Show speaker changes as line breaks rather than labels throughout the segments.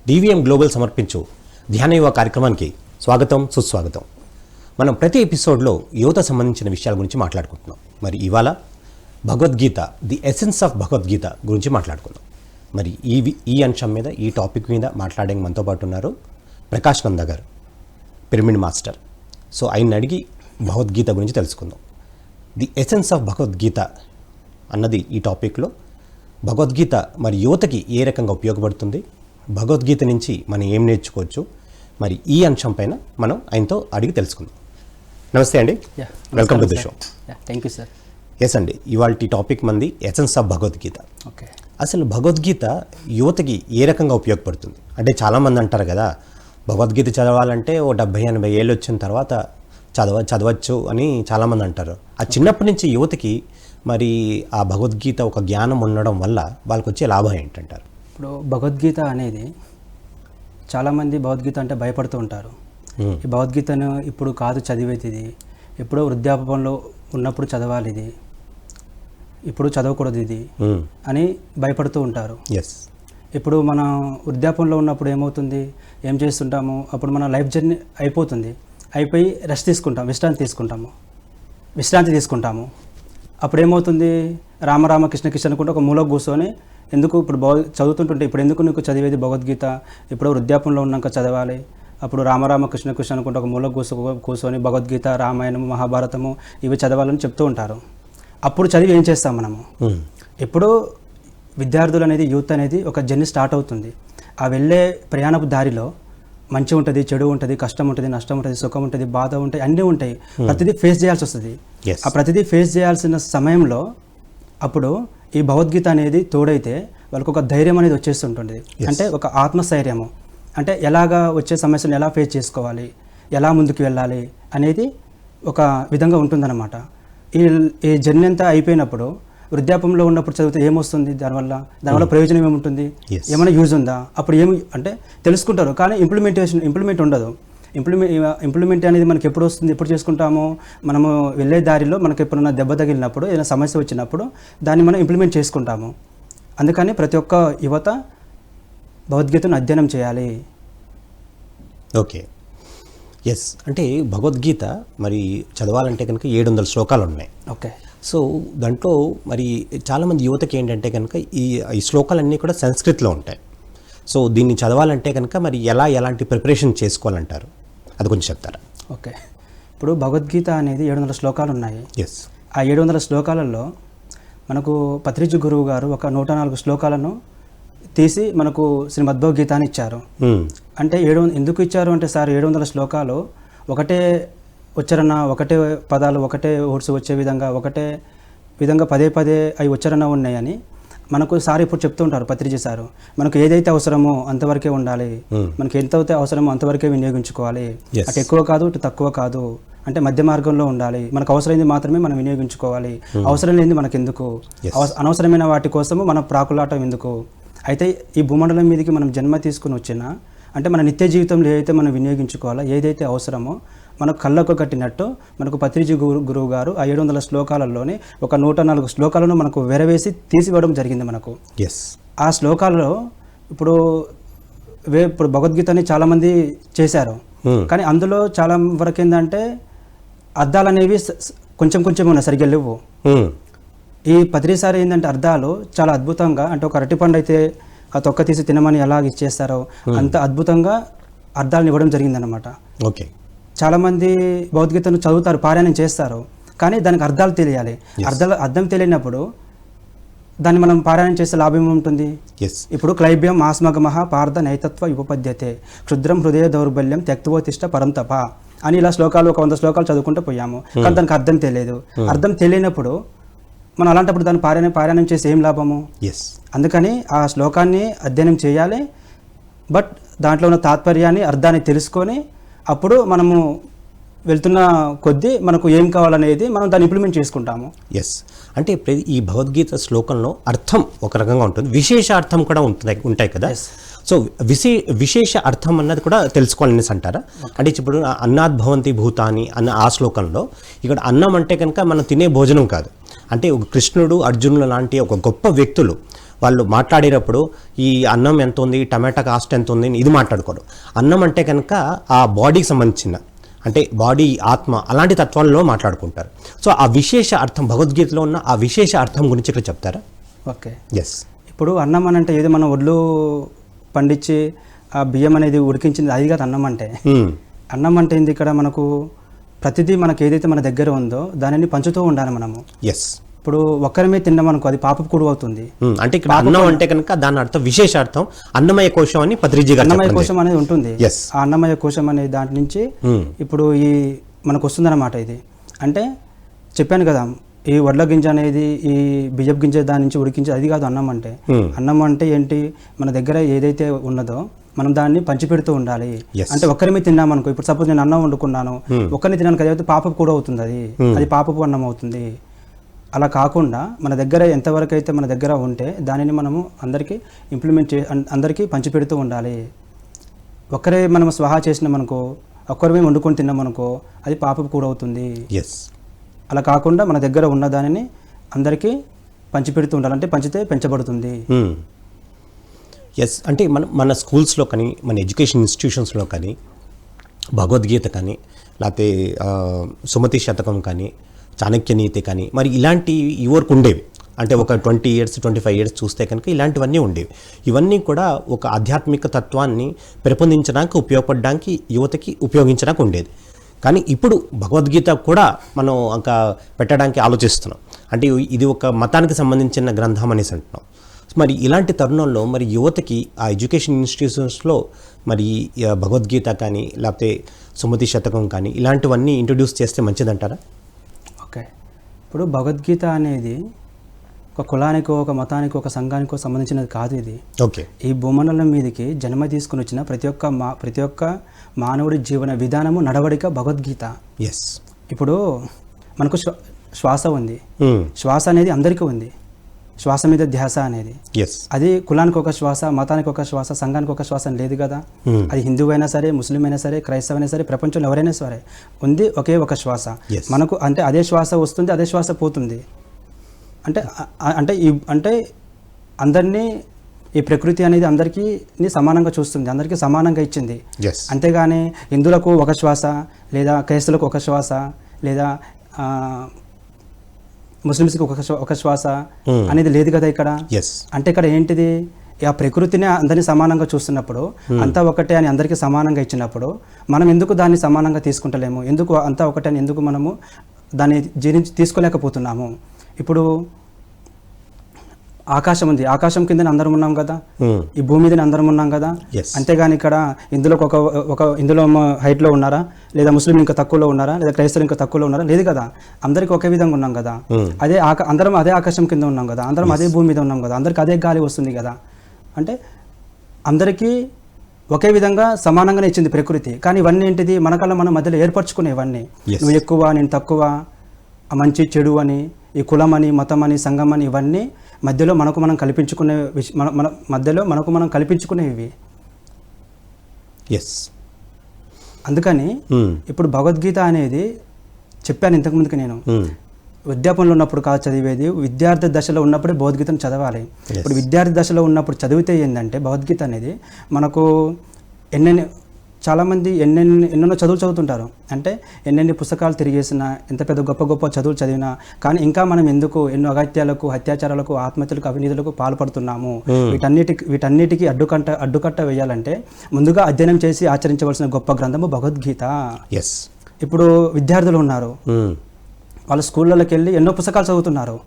DVM global సమర్పించు ధ్యాన యువ కార్యక్రమానికి స్వాగతం, సుస్వాగతం. మనం ప్రతి ఎపిసోడ్లో యువత సంబంధించిన విషయాల గురించి మాట్లాడుకుంటున్నాం. మరి ఇవాళ Bhagavad Gita, the essence of Bhagavad Gita గురించి మాట్లాడుకుందాం. మరి ఈ అంశం మీద, ఈ టాపిక్ మీద మాట్లాడే మనతో పాటు ఉన్నారు ప్రకాష్ నంద గారు, పిరమిడ్ మాస్టర్. సో ఆయన అడిగి భగవద్గీత గురించి తెలుసుకుందాం. ది ఎసెన్స్ ఆఫ్ భగవద్గీత అన్నది ఈ టాపిక్లో. భగవద్గీత మరి యువతకి ఏ రకంగా ఉపయోగపడుతుంది, భగవద్గీత నుంచి మనం ఏం నేర్చుకోవచ్చు, మరి ఈ అంశం పైన మనం ఆయనతో అడిగి తెలుసుకుందాం. నమస్తే అండి, welcome to the show.
Thank you sir.
Yes అండి, ఇవాళ టాపిక్ మంది ఎసెన్స్ ఆఫ్ భగవద్గీత.
ఓకే,
అసలు భగవద్గీత యువతకి ఏ రకంగా ఉపయోగపడుతుంది అంటే చాలామంది అంటారు కదా, భగవద్గీత చదవాలంటే ఓ 70-80 ఏళ్ళు వచ్చిన తర్వాత చదవచ్చు అని చాలామంది అంటారు. ఆ చిన్నప్పటి నుంచి యువతకి మరి ఆ భగవద్గీత ఒక జ్ఞానం ఉండడం వల్ల వాళ్ళకి వచ్చే లాభం ఏంటంటారు?
ఇప్పుడు భగవద్గీత అనేది చాలామంది భగవద్గీత అంటే భయపడుతూ ఉంటారు. ఈ భగవద్గీతను ఇప్పుడు కాదు చదివేది, ఇది ఎప్పుడో వృద్ధాపంలో ఉన్నప్పుడు చదవాలి, ఇది ఇప్పుడు చదవకూడదు ఇది అని భయపడుతూ ఉంటారు.
ఎస్,
ఇప్పుడు మనం వృద్ధాపంలో ఉన్నప్పుడు ఏమవుతుంది, ఏం చేస్తుంటాము, అప్పుడు మన లైఫ్ జర్నీ అయిపోతుంది, అయిపోయి విశ్రాంతి తీసుకుంటాము. అప్పుడు ఏమవుతుంది, రామ కృష్ణ కృష్ణ అనుకుంటే ఒక మూలకు కూర్చొని ఎందుకు ఇప్పుడు చదువుతుంటుంటే ఇప్పుడు ఎందుకు నీకు చదివేది భగవద్గీత, ఇప్పుడు వృద్ధాపంలో ఉన్నాక చదవాలి, అప్పుడు రామ కృష్ణ కృష్ణ అనుకుంటే ఒక మూలకు కూర్చొని భగవద్గీత, రామాయణము, మహాభారతము ఇవి చదవాలని చెప్తూ ఉంటారు. అప్పుడు చదివి ఏం చేస్తాం మనము? ఎప్పుడు విద్యార్థులు అనేది, యూత్ అనేది ఒక జర్నీ స్టార్ట్ అవుతుంది. ఆ వెళ్ళే ప్రయాణపు దారిలో మంచి ఉంటుంది, చెడు ఉంటుంది, కష్టం ఉంటుంది, నష్టం ఉంటుంది, సుఖం ఉంటుంది, బాధ ఉంటాయి, అన్నీ ఉంటాయి. ప్రతిదీ ఫేస్ చేయాల్సి వస్తుంది. ఆ ప్రతిదీ ఫేస్ చేయాల్సిన సమయంలో అప్పుడు ఈ భగవద్గీత అనేది తోడైతే వాళ్ళకు ఒక ధైర్యం అనేది వచ్చేస్తుంటుంది. అంటే ఒక ఆత్మస్థైర్యము, అంటే ఎలాగా వచ్చే సమస్యను ఎలా ఫేస్ చేసుకోవాలి, ఎలా ముందుకు వెళ్ళాలి అనేది ఒక విధంగా ఉంటుందన్నమాట. ఈ జర్నీ అంతా అయిపోయినప్పుడు వృద్ధాపంలో ఉన్నప్పుడు చదివితే ఏమొస్తుంది, దానివల్ల ప్రయోజనం ఏముంటుంది, ఏమైనా యూజ్ ఉందా, అప్పుడు ఏమి అంటే తెలుసుకుంటారు. కానీ ఇంప్లిమెంట్ ఉండదు. ఇంప్లిమెంట్ అనేది మనకి ఎప్పుడు వస్తుంది, ఎప్పుడు చేసుకుంటాము, మనము వెళ్ళే దారిలో మనకి ఎప్పుడన్నా దెబ్బ తగిలినప్పుడు, ఏదైనా సమస్య వచ్చినప్పుడు దాన్ని మనం ఇంప్లిమెంట్ చేసుకుంటాము. అందుకని ప్రతి ఒక్క యువత భగవద్గీతను అధ్యయనం చేయాలి.
Okay, yes. అంటే భగవద్గీత మరి చదవాలంటే కనుక 700 శ్లోకాలు ఉన్నాయి.
ఓకే,
సో దాంట్లో మరి చాలామంది యువతకి ఏంటంటే కనుక ఈ శ్లోకాలన్నీ కూడా సంస్కృతిలో ఉంటాయి. సో దీన్ని చదవాలంటే కనుక మరి ఎలాంటి ప్రిపరేషన్ చేసుకోవాలంటారు, అది కొంచెం చెప్తారా?
ఓకే, ఇప్పుడు భగవద్గీత అనేది 700 శ్లోకాలు ఉన్నాయి.
ఎస్. ఆ
700 శ్లోకాలలో మనకు పత్రిజీ గురువు గారు ఒక 104 శ్లోకాలను తీసి మనకు శ్రీమద్భగవద్గీత అని ఇచ్చారు. అంటే ఎందుకు ఇచ్చారు అంటే, సార్ 700 శ్లోకాలు ఒకటే ఉచ్చారణ, ఒకటే పదాలు, ఒకటే వర్డ్స్ వచ్చే ఒకటే విధంగా పదే అవి ఉచ్చారణ ఉన్నాయని మనకు సార్ ఇప్పుడు చెప్తూ ఉంటారు. పత్రిజీ సారు మనకు ఏదైతే అవసరమో అంతవరకే ఉండాలి, మనకి ఎంతైతే అవసరమో అంతవరకే వినియోగించుకోవాలి, అటు ఎక్కువ కాదు ఇటు తక్కువ కాదు, అంటే మధ్య మార్గంలో ఉండాలి, మనకు అవసరమైంది మాత్రమే మనం వినియోగించుకోవాలి, అవసరం లేనిది మనకెందుకు, అనవసరమైన వాటి కోసము మన ప్రాకులాటం ఎందుకు. అయితే ఈ భూమండలం మీదకి మనం జన్మ తీసుకుని వచ్చినా, అంటే మన నిత్య జీవితంలో ఏదైతే మనం వినియోగించుకోవాలో, ఏదైతే అవసరమో మనకు కళ్ళకు కట్టినట్టు మనకు పత్రిజీ గురువు గారు ఆ 700 శ్లోకాలలోనే ఒక 104 శ్లోకాలను మనకు వెరవేసి తీసివ్వడం జరిగింది మనకు. ఆ శ్లోకాలలో ఇప్పుడు భగవద్గీతని చాలామంది చేశారు, కానీ అందులో చాలా వరకు ఏంటంటే అర్థాలు అనేవి కొంచెం ఉన్నాయి, సరిగ్గా లేవు. ఈ పత్రిసారి ఏంటంటే అర్థాలు చాలా అద్భుతంగా, అంటే ఒక అరటిపండు అయితే ఆ తొక్క తీసి తినమని ఎలా ఇచ్చేస్తారో అంత అద్భుతంగా అర్థాలను ఇవ్వడం జరిగిందనమాట.
ఓకే,
చాలామంది భగవద్గీతను చదువుతారు, పారాయణం చేస్తారు, కానీ దానికి అర్థాలు తెలియాలి. అర్థం తెలియనప్పుడు దాన్ని మనం పారాయణం చేసే లాభం ఏముంటుంది? ఇప్పుడు క్లైబ్యం ఆస్మగమః పార్థ నైతత్వ ఉపపద్యతే క్షుద్రం హృదయ దౌర్బల్యం త్యక్తవోతిష్ట పరంతప అని ఇలా శ్లోకాలు ఒక 100 శ్లోకాలు చదువుకుంటూ పోయాము, కానీ దానికి అర్థం తెలియదు. అర్థం తెలియనప్పుడు మనం అలాంటప్పుడు దాన్ని పారాయణం చేసి ఏం లాభము? అందుకని ఆ శ్లోకాన్ని అధ్యయనం చేయాలి, బట్ దాంట్లో ఉన్న తాత్పర్యాన్ని, అర్థాన్ని తెలుసుకొని అప్పుడు మనము వెళ్తున్న కొద్దీ మనకు ఏం కావాలనేది మనం దాన్ని ఇంప్లిమెంట్ చేసుకుంటాము.
ఎస్, అంటే ఈ భగవద్గీత శ్లోకంలో అర్థం ఒక రకంగా ఉంటుంది, విశేష అర్థం కూడా ఉంటాయి కదా. సో విశేష అర్థం అన్నది కూడా తెలుసుకోవాలనేసి అంటారా? అంటే ఇప్పుడు అన్నాద్ భవంతి భూతాని అన్న ఆ శ్లోకంలో ఇక్కడ అన్నం అంటే కనుక మనం తినే భోజనం కాదు, అంటే ఒక కృష్ణుడు, అర్జునుడు లాంటి ఒక గొప్ప వ్యక్తులు వాళ్ళు మాట్లాడేటప్పుడు ఈ అన్నం ఎంత ఉంది, టమాటా కాస్ట్ ఎంత ఉంది ఇది మాట్లాడుకోరు. అన్నం అంటే కనుక ఆ బాడీకి సంబంధించిన, అంటే బాడీ, ఆత్మ అలాంటి తత్వాల్లో మాట్లాడుకుంటారు. సో ఆ విశేష అర్థం, భగవద్గీతలో ఉన్న ఆ విశేష అర్థం గురించి ఇక్కడ చెప్తారా?
ఓకే.
ఎస్.
ఇప్పుడు అన్నం అని అంటే ఏదో మనం ఒడ్లు పండించి ఆ బియ్యం అనేది ఉడికించింది అది కాదు అన్నం అంటే. అన్నం అంటే ఏంది, ఇక్కడ మనకు ప్రతిదీ మనకు ఏదైతే మన దగ్గర ఉందో దానిని పంచుతూ ఉండాలి మనము.
ఎస్.
ఇప్పుడు ఒక్కరిమే తిన్నామనుకో అది పాపపు కుడు అవుతుంది.
అంటే ఇక్కడ అన్నం అంటే కనుక దాని అర్థం, విశేష అర్థం అన్నమయ కోశం అని పత్రిజీ గారు
అన్నమయ కోశం అనేది ఉంటుంది.
Yes.
ఆ అన్నమయ కోశం అనే దాంట్ నుంచి ఇప్పుడు ఈ మనకు వస్తుందన్నమాట. ఇది అంటే చెప్పాను కదా, ఈ వడ్ల గింజ అనేది ఈ బియ్యపు గింజ దాని నుంచి ఉడికించి అది కాదు అన్నం అంటే. అన్నం అంటే ఏంటి, మన దగ్గర ఏదైతే ఉన్నదో మనం దాన్ని పంచిపెడుతూ ఉండాలి. అంటే ఒక్కరిమే తిన్నామనుకో, ఇప్పుడు సపోజ్ నేను అన్నం వండుకున్నాను, ఒక్కరిని తిన్నాను కదా, పాపపు కూడా అవుతుంది, అది పాపపు అన్నం అవుతుంది. అలా కాకుండా మన దగ్గర ఎంతవరకు అయితే మన దగ్గర ఉంటే దానిని మనము అందరికీ ఇంప్లిమెంట్ అందరికీ పంచిపెడుతూ ఉండాలి. ఒక్కరే మనం స్వాహా చేసినామనుకో, ఒక్కరిమే వండుకొని తిన్నామనుకో అది పాపపు కూడా అవుతుంది. అలా కాకుండా మన దగ్గర ఉన్న దానిని అందరికీ పంచిపెడుతూ ఉండాలి. అంటే పంచితే పెంచబడుతుంది.
ఎస్. అంటే మన స్కూల్స్లో కానీ, మన ఎడ్యుకేషన్ ఇన్స్టిట్యూషన్స్లో కానీ భగవద్గీత కానీ, లేకపోతే సుమతి శతకం కానీ, చాణక్య నీతి కానీ, మరి ఇలాంటి ఇవరకు ఉండేవి. అంటే ఒక 20 years 25 years చూస్తే కనుక ఇలాంటివన్నీ ఉండేవి. ఇవన్నీ కూడా ఒక ఆధ్యాత్మిక తత్వాన్ని పెంపొందించడానికి, ఉపయోగపడడానికి, యువతకి ఉపయోగించడానికి ఉండేది. కానీ ఇప్పుడు భగవద్గీత కూడా మనం ఇంకా పెట్టడానికి ఆలోచిస్తున్నాం. అంటే ఇది ఒక మతానికి సంబంధించిన గ్రంథం అనేసి అంటున్నాం. మరి ఇలాంటి తరుణంలో మరి యువతకి ఆ ఎడ్యుకేషన్ ఇన్స్టిట్యూషన్స్లో మరి భగవద్గీత కానీ, లేకపోతే సుమతి శతకం కానీ ఇలాంటివన్నీ ఇంట్రడ్యూస్ చేస్తే మంచిదంటారా?
ఓకే. ఇప్పుడు భగవద్గీత అనేది ఒక కులానికో, ఒక మతానికో, ఒక సంఘానికో సంబంధించినది కాదు. ఇది
ఓకే. ఈ
భూమండలం మీదకి జన్మ తీసుకుని వచ్చిన ప్రతి ఒక్క మానవుడి జీవన విధానము, నడవడిక భగవద్గీత.
ఎస్.
ఇప్పుడు మనకు శ్వాస ఉంది. శ్వాస అనేది అందరికీ ఉంది. శ్వాస మీద ధ్యాస అనేది. అది కులానికి ఒక శ్వాస, మతానికి ఒక శ్వాస, సంఘానికి ఒక శ్వాస లేదు కదా. అది హిందువు అయినా సరే, ముస్లిం అయినా సరే, క్రైస్తవ అయినా సరే, ప్రపంచంలో ఎవరైనా సరే ఉంది ఒకే ఒక శ్వాస. మనకు అంటే అదే శ్వాస వస్తుంది, అదే శ్వాస పోతుంది. అంటే అంటే అంటే అందరినీ ఈ ప్రకృతి అనేది అందరికీ సమానంగా చూస్తుంది, అందరికీ సమానంగా ఇచ్చింది. అంతేగాని హిందువులకు ఒక శ్వాస, లేదా క్రైస్తవులకు ఒక శ్వాస, లేదా ముస్లిమ్స్కి ఒక శ్వాస అనేది లేదు కదా ఇక్కడ. అంటే ఇక్కడ ఏంటిది, ఆ ప్రకృతిని అందరినీ సమానంగా చూస్తున్నప్పుడు, అంతా ఒకటే అని అందరికీ సమానంగా ఇచ్చినప్పుడు మనం ఎందుకు దాన్ని సమానంగా తీసుకుంటలేము? ఎందుకు అంతా ఒకటే అని ఎందుకు మనము దాన్ని జీర్ణించి తీసుకోలేకపోతున్నాము? ఇప్పుడు ఆకాశం ఉంది, ఆకాశం కింద అందరం ఉన్నాం కదా, ఈ భూమి మీద అందరం ఉన్నాం కదా. అంతేగాని ఇక్కడ ఇందులో ఇందులో హైట్లో ఉన్నారా, లేదా ముస్లిం ఇంకా తక్కువలో ఉన్నారా, లేదా క్రైస్తవులు ఇంకా తక్కువలో ఉన్నారా? లేదు కదా. అందరికి ఒకే విధంగా ఉన్నాం కదా. అందరం అదే ఆకాశం కింద ఉన్నాం కదా, అందరం అదే భూమి మీద ఉన్నాం కదా, అందరికి అదే గాలి వస్తుంది కదా. అంటే అందరికీ ఒకే విధంగా సమానంగానే ఇచ్చింది ప్రకృతి. కానీ ఇవన్నీ ఏంటిది, మనకల్లా మన మధ్యలో ఏర్పరచుకునేవన్నీ. నువ్వు ఎక్కువ, నేను తక్కువ, మంచి చెడు అని, ఈ కులం అని, మతం అని, సంఘం అని, ఇవన్నీ మధ్యలో మనకు మనం కల్పించుకునే మధ్యలో మనకు మనం కల్పించుకునేవి. అందుకని ఇప్పుడు భగవద్గీత అనేది చెప్పాను ఇంతకుముందుకు, నేను వృద్ధాపంలో ఉన్నప్పుడు కాదు చదివేది, విద్యార్థి దశలో ఉన్నప్పుడే భగవద్గీతను చదవాలి. ఇప్పుడు విద్యార్థి దశలో ఉన్నప్పుడు చదివితే ఏంటంటే భగవద్గీత అనేది మనకు చాలామంది ఎన్నెన్నో చదువులు చదువుతుంటారు. అంటే ఎన్నెన్ని పుస్తకాలు తిరిగేసినా, ఎంత పెద్ద గొప్ప గొప్ప చదువులు చదివినా కానీ ఇంకా మనం ఎందుకు ఎన్నో అగత్యాలకు, అత్యాచారాలకు, ఆత్మహత్యలకు, అవినీతులకు పాల్పడుతున్నాము? వీటన్నిటికీ అడ్డుకట్ట వేయాలంటే ముందుగా అధ్యయనం చేసి ఆచరించవలసిన గొప్ప గ్రంథము భగవద్గీత. ఇప్పుడు విద్యార్థులు ఉన్నారు, వాళ్ళ స్కూళ్ళకి వెళ్ళి ఎన్నో పుస్తకాలు చదువుతున్నారు,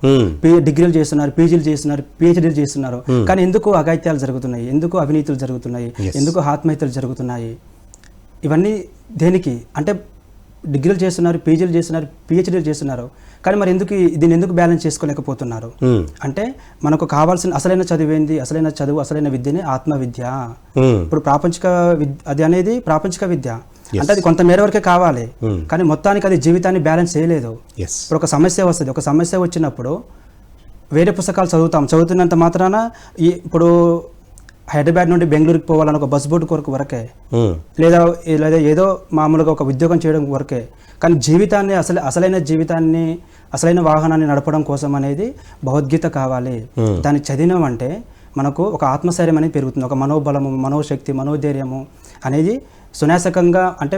డిగ్రీలు చేస్తున్నారు, పీజీలు చేస్తున్నారు, పిహెచ్డీలు చేస్తున్నారు. కానీ ఎందుకు అఘాయిత్యాలు జరుగుతున్నాయి? ఎందుకు అవినీతులు జరుగుతున్నాయి? ఎందుకు ఆత్మహత్యలు జరుగుతున్నాయి? ఇవన్నీ దేనికి? అంటే డిగ్రీలు చేస్తున్నారు, పీజీలు చేస్తున్నారు, పిహెచ్డీలు చేస్తున్నారు, కానీ మరి దీన్ని ఎందుకు బ్యాలెన్స్ చేసుకోలేకపోతున్నారు? అంటే మనకు కావాల్సిన అసలైన చదువేంది? అసలైన చదువు, అసలైన విద్యనే ఆత్మవిద్య. ఇప్పుడు అది అనేది ప్రాపంచిక విద్య. అంటే అది కొంత మేర వరకే కావాలి, కానీ మొత్తానికి అది జీవితాన్ని బ్యాలెన్స్ చేయలేదు. ఇప్పుడు ఒక సమస్య వస్తుంది, ఒక సమస్య వచ్చినప్పుడు వేరే పుస్తకాలు చదువుతున్నంత మాత్రాన ఇప్పుడు హైదరాబాద్ నుండి బెంగళూరుకి పోవాలని ఒక బస్ బోర్డు కొరకు వరకే,
ఉమ్,
లేదా లేదా ఏదో మామూలుగా ఒక ఉద్యోగం చేయడం వరకే. కానీ జీవితాన్ని అసలైన జీవితాన్ని, అసలైన వాహనాన్ని నడపడం కోసం అనేది భగవద్గీత కావాలి. దాన్ని చదివినామంటే మనకు ఒక ఆత్మశైర్యం అనేది పెరుగుతుంది, ఒక మనోబలము, మనోశక్తి, మనోధైర్యము అనేది సునాశకంగా, అంటే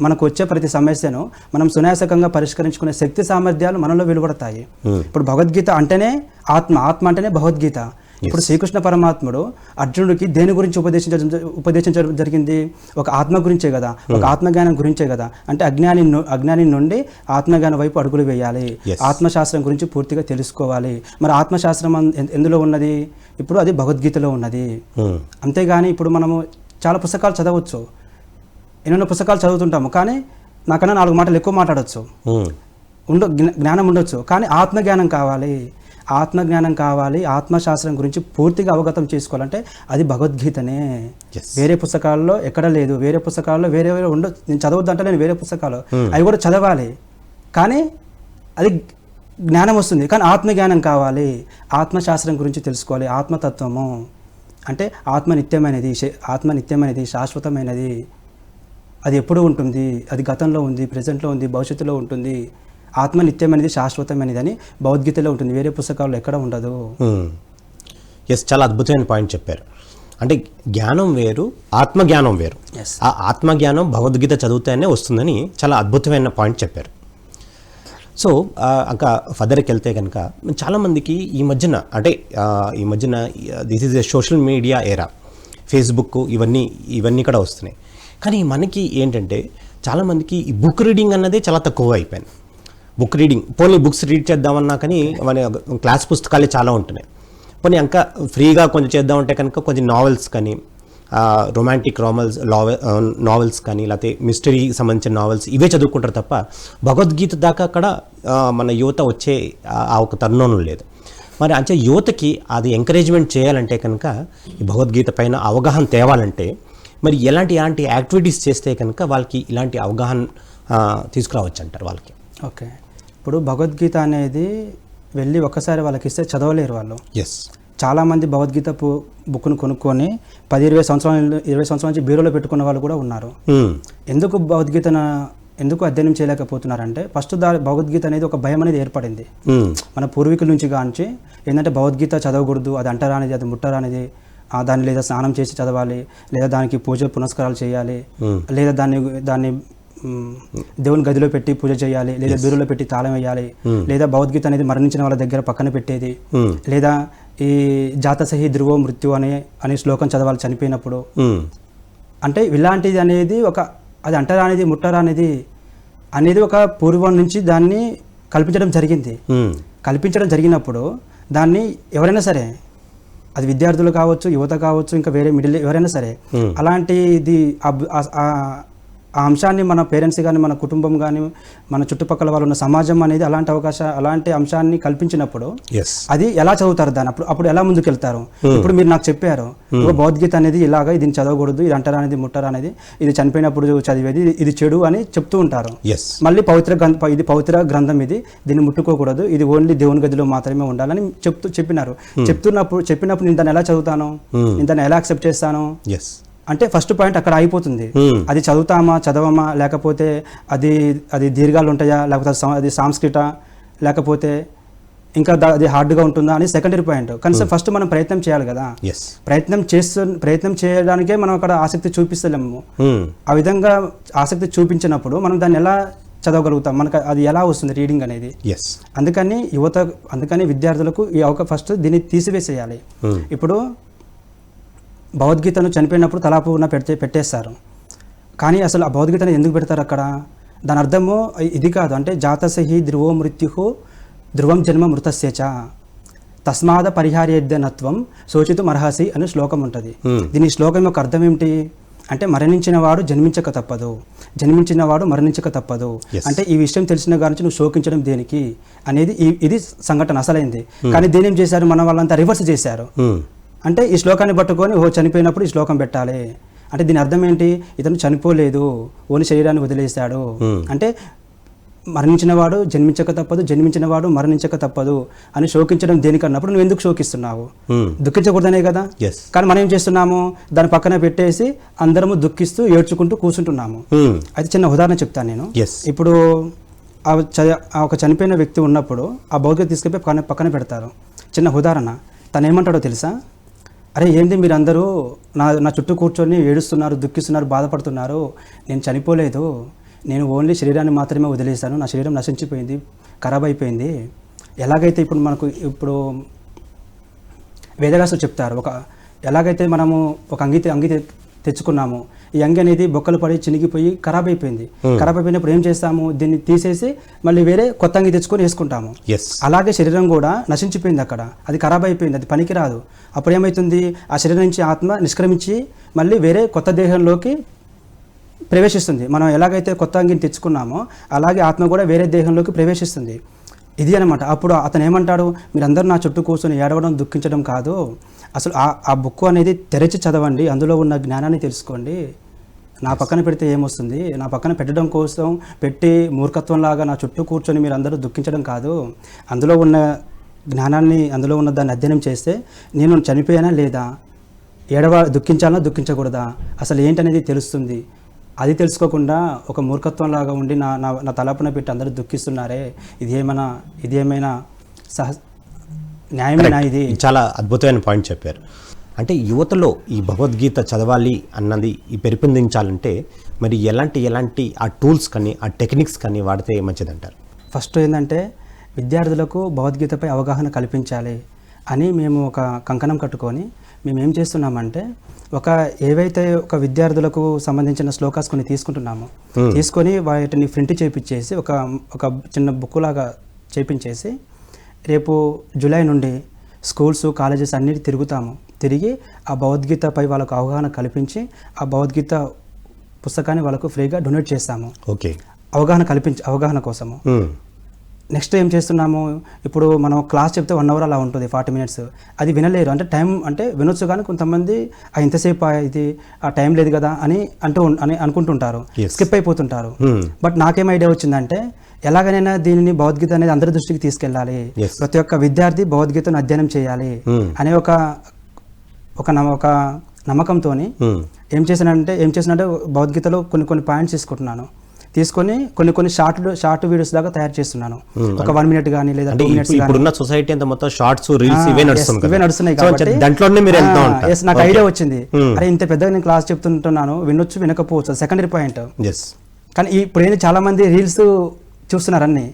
మనకు వచ్చే ప్రతి సమస్యను మనం సునాశకంగా పరిష్కరించుకునే శక్తి సామర్థ్యాలు మనలో వెలువడతాయి. ఇప్పుడు భగవద్గీత అంటేనే ఆత్మ అంటేనే భగవద్గీత. ఇప్పుడు శ్రీకృష్ణ పరమాత్ముడు అర్జునుడికి దేని గురించి ఉపదేశించడం జరిగింది? ఒక ఆత్మ గురించే కదా, ఒక ఆత్మజ్ఞానం గురించే కదా. అంటే అజ్ఞాని నుండి ఆత్మజ్ఞానం వైపు అడుగులు వేయాలి, ఆత్మశాస్త్రం గురించి పూర్తిగా తెలుసుకోవాలి. మరి ఆత్మశాస్త్రం ఎందులో ఉన్నది? ఇప్పుడు అది భగవద్గీతలో ఉన్నది. అంతేగాని ఇప్పుడు మనము చాలా పుస్తకాలు చదవచ్చు, ఎన్నెన్నో పుస్తకాలు చదువుతుంటాము, కానీ నాకన్నా 4 మాటలు ఎక్కువ మాట్లాడవచ్చు, జ్ఞానం ఉండొచ్చు, కానీ ఆత్మజ్ఞానం కావాలి. ఆత్మజ్ఞానం కావాలి, ఆత్మశాస్త్రం గురించి పూర్తిగా అవగతం చేసుకోవాలంటే అది భగవద్గీతనే. వేరే పుస్తకాల్లో ఎక్కడ లేదు. వేరే పుస్తకాల్లో వేరే నేను చదవద్దంటే నేను వేరే పుస్తకాలు అవి కూడా చదవాలి, కానీ అది జ్ఞానం వస్తుంది. కానీ ఆత్మజ్ఞానం కావాలి, ఆత్మశాస్త్రం గురించి తెలుసుకోవాలి. ఆత్మతత్వము అంటే ఆత్మ నిత్యమైనది, శాశ్వతమైనది. అది ఎప్పుడు ఉంటుంది? అది గతంలో ఉంది, ప్రజెంట్లో ఉంది, భవిష్యత్తులో ఉంటుంది. ఆత్మ నిత్యమైనది, శాశ్వతమైనది అని భగవద్గీతలో ఉంటుంది, వేరే పుస్తకాల్లో ఎక్కడ ఉండదు.
ఎస్, చాలా అద్భుతమైన పాయింట్ చెప్పారు. అంటే జ్ఞానం వేరు, ఆత్మజ్ఞానం వేరు. ఆ ఆత్మజ్ఞానం భగవద్గీత చదివితేనే వస్తుందని చాలా అద్భుతమైన పాయింట్ చెప్పారు. సో ఇంకా ఫర్దర్కి వెళ్తే కనుక చాలామందికి ఈ మధ్యన this is a social media ఎరా, ఫేస్బుక్ ఇవన్నీ కూడా వస్తున్నాయి. కానీ మనకి ఏంటంటే చాలామందికి ఈ బుక్ రీడింగ్ అన్నదే చాలా తక్కువ అయిపోయింది. బుక్ రీడింగ్, పోనీ బుక్స్ రీడ్ చేద్దామన్నా కానీ మన క్లాస్ పుస్తకాలే చాలా ఉంటున్నాయి. పోనీ ఇంకా ఫ్రీగా కొంచెం చేద్దామంటే కనుక కొంచెం నావెల్స్ కానీ, రొమాంటిక్ నావెల్స్ కానీ, లేకపోతే మిస్టరీకి సంబంధించిన నావెల్స్ ఇవే చదువుకుంటారు తప్ప భగవద్గీత దాకా అక్కడ మన యువత వచ్చే ఆ ఒక తరుణం లేదు. మరి అంటే యువతకి అది ఎంకరేజ్మెంట్ చేయాలంటే కనుక ఈ భగవద్గీత పైన అవగాహన తేవాలంటే మరి ఎలాంటి యాక్టివిటీస్ చేస్తే కనుక వాళ్ళకి ఇలాంటి అవగాహన తీసుకురావచ్చు అంటారు వాళ్ళకి?
ఓకే, ఇప్పుడు భగవద్గీత అనేది వెళ్ళి ఒక్కసారి వాళ్ళకి ఇస్తే చదవలేరు వాళ్ళు.
ఎస్,
చాలామంది భగవద్గీత బుక్ను కొనుక్కొని 10-20 సంవత్సరాల నుంచి బీరోలో పెట్టుకున్న వాళ్ళు కూడా ఉన్నారు. ఎందుకు భగవద్గీతను అధ్యయనం చేయలేకపోతున్నారంటే ఫస్ట్ భగవద్గీత అనేది ఒక భయం అనేది ఏర్పడింది మన పూర్వీకుల నుంచి. కాంచి ఏంటంటే భగవద్గీత చదవకూడదు, అది అంటరానిది, అది ముట్టరానిది, దాన్ని లేదా స్నానం చేసి చదవాలి, లేదా దానికి పూజ పునస్కారాలు చేయాలి, లేదా దాన్ని దేవుని గదిలో పెట్టి పూజ చేయాలి, లేదా బీరులో పెట్టి తాళం వేయాలి, లేదా భగవద్గీత అనేది మరణించిన వాళ్ళ దగ్గర పక్కన పెట్టేది, లేదా ఈ జాతసహి ధ్రువో మృత్యు అనే శ్లోకం చదవాలి చనిపోయినప్పుడు. అంటే ఇలాంటిది అనేది అది అంటరానిది, ముట్టరానిది అనేది ఒక పూర్వం నుంచి దాన్ని కల్పించడం జరిగినప్పుడు దాన్ని ఎవరైనా సరే, అది విద్యార్థులు కావచ్చు, యువత కావచ్చు, ఇంకా వేరే మిడిల్ ఎవరైనా సరే, అలాంటిది ఆ అంశాన్ని మన పేరెంట్స్ కానీ, మన కుటుంబం కానీ, మన చుట్టుపక్కల వాళ్ళు ఉన్న సమాజం అనేది అలాంటి అంశాన్ని కల్పించినప్పుడు అది ఎలా చదువుతారు దాన్ని? అప్పుడు ఎలా ముందుకెళ్తారు? ఇప్పుడు మీరు నాకు చెప్పారు భగవద్గీత అనేది ఇలాగా, ఇది చదవకూడదు, ఇది అంటారా అనేది ముట్టరా అనేది, ఇది చనిపోయినప్పుడు చదివేది, ఇది చెడు అని చెప్తూ ఉంటారు. మళ్ళీ ఇది పవిత్ర గ్రంథం, దీన్ని ముట్టుకోకూడదు, ఇది ఓన్లీ దేవుని గదిలో మాత్రమే ఉండాలని చెప్పినారు. చెప్పినప్పుడు నేను దాన్ని ఎలా చదువుతాను? నేను దాన్ని ఎలా యాక్సెప్ట్ చేస్తాను? అంటే ఫస్ట్ పాయింట్ అక్కడ అయిపోతుంది. అది చదవమా, లేకపోతే అది దీర్ఘాలు ఉంటాయా, లేకపోతే అది సాంస్కృత, లేకపోతే ఇంకా అది హార్డ్గా ఉంటుందా అని సెకండరీ పాయింట్. కనీసం ఫస్ట్ మనం ప్రయత్నం చేయాలి కదా. ప్రయత్నం చేయడానికే మనం అక్కడ ఆసక్తి చూపిస్తలేము. ఆ విధంగా ఆసక్తి చూపించినప్పుడు మనం దాన్ని ఎలా చదవగలుగుతాం? మనకు అది ఎలా వస్తుంది రీడింగ్ అనేది? అందుకని విద్యార్థులకు ఫస్ట్ దీన్ని తీసివేసేయాలి. ఇప్పుడు భగవద్గీతను చనిపోయినప్పుడు తలాపున పెట్టేస్తారు, కానీ అసలు ఆ భగవద్గీతను ఎందుకు పెడతారు అక్కడ? దాని అర్థము ఇది కాదు. అంటే జాతసహి ధ్రువో మృత్యు ధ్రువం జన్మ మృతస్యచ తస్మాద పరిహార్యనత్వం శోచితు మర్హసి అనే శ్లోకం ఉంటుంది. దీని శ్లోకం యొక్క అర్థం ఏమిటి అంటే మరణించిన వాడు జన్మించక తప్పదు. అంటే ఈ విషయం తెలిసిన గారించి నువ్వు శోకించడం దేనికి అనేది ఇది సంఘటన అసలైంది. కానీ దీని ఏం చేశారు, మన వాళ్ళంతా రివర్స్ చేశారు. అంటే ఈ శ్లోకాన్ని పట్టుకొని చనిపోయినప్పుడు ఈ శ్లోకం పెట్టాలి అంటే దీని అర్థం ఏంటి? ఇతను చనిపోలేదు, ఓని శరీరాన్ని వదిలేశాడు. అంటే మరణించినవాడు జన్మించక తప్పదు, జన్మించినవాడు మరణించక తప్పదు అని శోకించడం దేనికన్నప్పుడు నువ్వు ఎందుకు శోకిస్తున్నావు? దుఃఖించకూడదనే కదా. కానీ మనం ఏం చేస్తున్నాము, దాని పక్కన పెట్టేసి అందరము దుఃఖిస్తూ ఏడ్చుకుంటూ కూర్చుంటున్నాము. అయితే చిన్న ఉదాహరణ చెప్తాను నేను. ఇప్పుడు ఒక చనిపోయిన వ్యక్తి ఉన్నప్పుడు ఆ భౌతిక తీసుకెళ్ళి పక్కన పెడతారు. చిన్న ఉదాహరణ, తను ఏమంటాడో తెలుసా? అరే ఏంటి మీరందరూ నా చుట్టూ కూర్చొని ఏడుస్తున్నారు, దుఃఖిస్తున్నారు, బాధపడుతున్నారు, నేను చనిపోలేదు, నేను ఓన్లీ శరీరాన్ని మాత్రమే వదిలేశాను, నా శరీరం నశించిపోయింది, ఖరాబ్ అయిపోయింది. ఎలాగైతే ఇప్పుడు వేదవ్యాసులు చెప్తారు, ఎలాగైతే మనము ఒక అంగి తెచ్చుకున్నాము, ఈ అంగి అనేది బొక్కలు పడి చినిగిపోయి ఖరాబ్ అయిపోయింది. ఖరాబ్ అయిపోయినప్పుడు ఏం చేస్తాము, దీన్ని తీసేసి మళ్ళీ వేరే కొత్త అంగి తెచ్చుకొని వేసుకుంటాము. అలాగే శరీరం కూడా నశించిపోయింది, అక్కడ అది ఖరాబ్ అయిపోయింది, అది పనికిరాదు. అప్పుడు ఏమవుతుంది, ఆ శరీరం నుంచి ఆత్మ నిష్క్రమించి మళ్ళీ వేరే కొత్త దేహంలోకి ప్రవేశిస్తుంది. మనం ఎలాగైతే కొత్త అంగిని తెచ్చుకున్నామో అలాగే ఆత్మ కూడా వేరే దేహంలోకి ప్రవేశిస్తుంది. ఇది అనమాట. అప్పుడు అతను ఏమంటాడు, మీరందరూ నా చుట్టూ కూర్చొని ఏడవడం దుఃఖించడం కాదు, అసలు ఆ బుక్ అనేది తెరచి చదవండి, అందులో ఉన్న జ్ఞానాన్ని తెలుసుకోండి. నా పక్కన పెడితే ఏమొస్తుంది, నా పక్కన పెట్టడం కోసం పెట్టి మూర్ఖత్వంలాగా నా చుట్టూ కూర్చొని మీరు అందరూ దుఃఖించడం కాదు, అందులో ఉన్న జ్ఞానాన్ని, అందులో ఉన్న దాన్ని అధ్యయనం చేస్తే నేను చనిపోయానా లేదా, దుఃఖించాలా దుఃఖించకూడదా, అసలు ఏంటనేది తెలుస్తుంది. అది తెలుసుకోకుండా ఒక మూర్ఖత్వంలాగా ఉండి నా తలపున పెట్టి అందరూ దుఃఖిస్తున్నారే, ఇది ఏమైనా న్యాయమేనా? ఇది
చాలా అద్భుతమైన పాయింట్ చెప్పారు. అంటే యువతలో ఈ భగవద్గీత చదవాలి అన్నది పెంపొందించాలంటే మరి ఎలాంటి ఆ టూల్స్ కానీ ఆ టెక్నిక్స్ కానీ వాడితే మంచిదంటారు?
ఫస్ట్ ఏంటంటే విద్యార్థులకు భగవద్గీతపై అవగాహన కల్పించాలి అని మేము ఒక కంకణం కట్టుకొని మేము ఏం చేస్తున్నామంటే ఏవైతే ఒక విద్యార్థులకు సంబంధించిన శ్లోకాస్ కొన్ని తీసుకుంటున్నామో తీసుకొని వాటిని ప్రింట్ చేయించేసి ఒక చిన్న బుక్ లాగా చేయించేసి రేపు జూలై నుండి స్కూల్స్ కాలేజెస్ అన్నిటి తిరిగి ఆ భగవద్గీతపై వాళ్ళకు అవగాహన కల్పించి ఆ భగవద్గీత పుస్తకాన్ని వాళ్ళకు ఫ్రీగా డొనేట్ చేస్తాము. అవగాహన కోసము. నెక్స్ట్ ఏం చేస్తున్నాము, ఇప్పుడు మనం క్లాస్ చెప్తే 1 hour అలా ఉంటుంది, 40 minutes, అది వినలేరు. అంటే టైం అంటే వినొచ్చు, కానీ కొంతమంది ఇంతసేపు ఇది ఆ టైం లేదు కదా అని అనుకుంటుంటారు, స్కిప్ అయిపోతుంటారు. బట్ నాకేం ఐడియా వచ్చిందంటే ఎలాగైనా దీనిని భగవద్గీత అనేది అందరి దృష్టికి తీసుకెళ్ళాలి, ప్రతి ఒక్క విద్యార్థి భగవద్గీతను అధ్యయనం చేయాలి అనే ఒక నమ్మకంతో ఏం చేసినంటే భగవద్గీతలో కొన్ని పాయింట్స్ తీసుకొని కొన్ని షార్ట్ వీడియోస్ లాగా తయారు చేస్తున్నాను. ఒక 1 minute కానీ లేదా 2 minutes.
ఇప్పుడున్న సొసైటీ అంతా మొత్తం షార్ట్స్, రీల్స్ ఇవే
నడుస్తున్నాయి కాబట్టి
దాంట్లోనే మీరు వెళ్తా ఉంటారు.
నాకు ఐడియా వచ్చింది, అరే ఇంత పెద్దగా నేను క్లాస్ చెప్తుంటున్నాను, వినొచ్చు వినకపోవచ్చు, సెకండరీ పాయింట్. కానీ ఇప్పుడు చాలా మంది రీల్స్ చూస్తున్నారని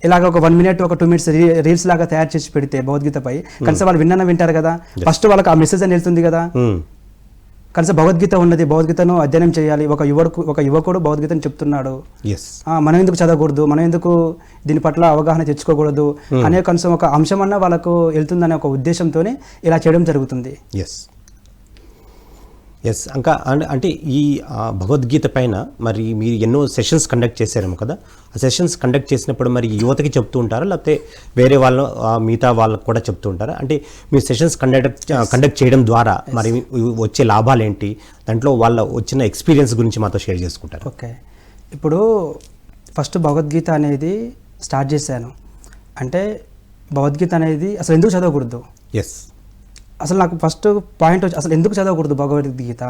ఇలాగ ఒక 1 minute ఒక 2 minutes రీల్స్ లాగా తయారు చేసి పెడితే భగవద్గీతపై కనీసం వాళ్ళు వింటారు కదా, ఫస్ట్ వాళ్ళకి ఆ మెసేజ్ అని వెళ్తుంది కదా. కనీసం భగవద్గీత ఉన్నది, భగవద్గీతను అధ్యయనం చేయాలి, ఒక యువకుడు భగవద్గీతను చెప్తున్నాడు, మనం ఎందుకు చదవకూడదు, మనం ఎందుకు దీని పట్ల అవగాహన తెచ్చుకోకూడదు అనే కనీసం ఒక అంశం అన్న వాళ్ళకు వెళ్తుందనే ఒక ఉద్దేశంతోనే ఇలా చేయడం జరుగుతుంది.
ఇంకా అంటే ఈ భగవద్గీత పైన మరి మీరు ఎన్నో సెషన్స్ కండక్ట్ చేశారేమో కదా, ఆ సెషన్స్ కండక్ట్ చేసినప్పుడు మరి యువతకి చెప్తూ ఉంటారా, లేకపోతే వేరే వాళ్ళు మిగతా వాళ్ళకు కూడా చెప్తూ ఉంటారా? అంటే మీ సెషన్స్ కండక్ట్ చేయడం ద్వారా మరి వచ్చే లాభాలు ఏంటి, దాంట్లో వాళ్ళ వచ్చిన ఎక్స్పీరియన్స్ గురించి మాతో షేర్ చేసుకుంటారు?
ఓకే, ఇప్పుడు ఫస్ట్ భగవద్గీత అనేది స్టార్ట్ చేశాను అంటే భగవద్గీత అనేది అసలు ఎందుకు చదవకూడదు, అసలు నాకు ఫస్ట్ పాయింట్ వచ్చి అసలు ఎందుకు చదవకూడదు భగవద్గీత,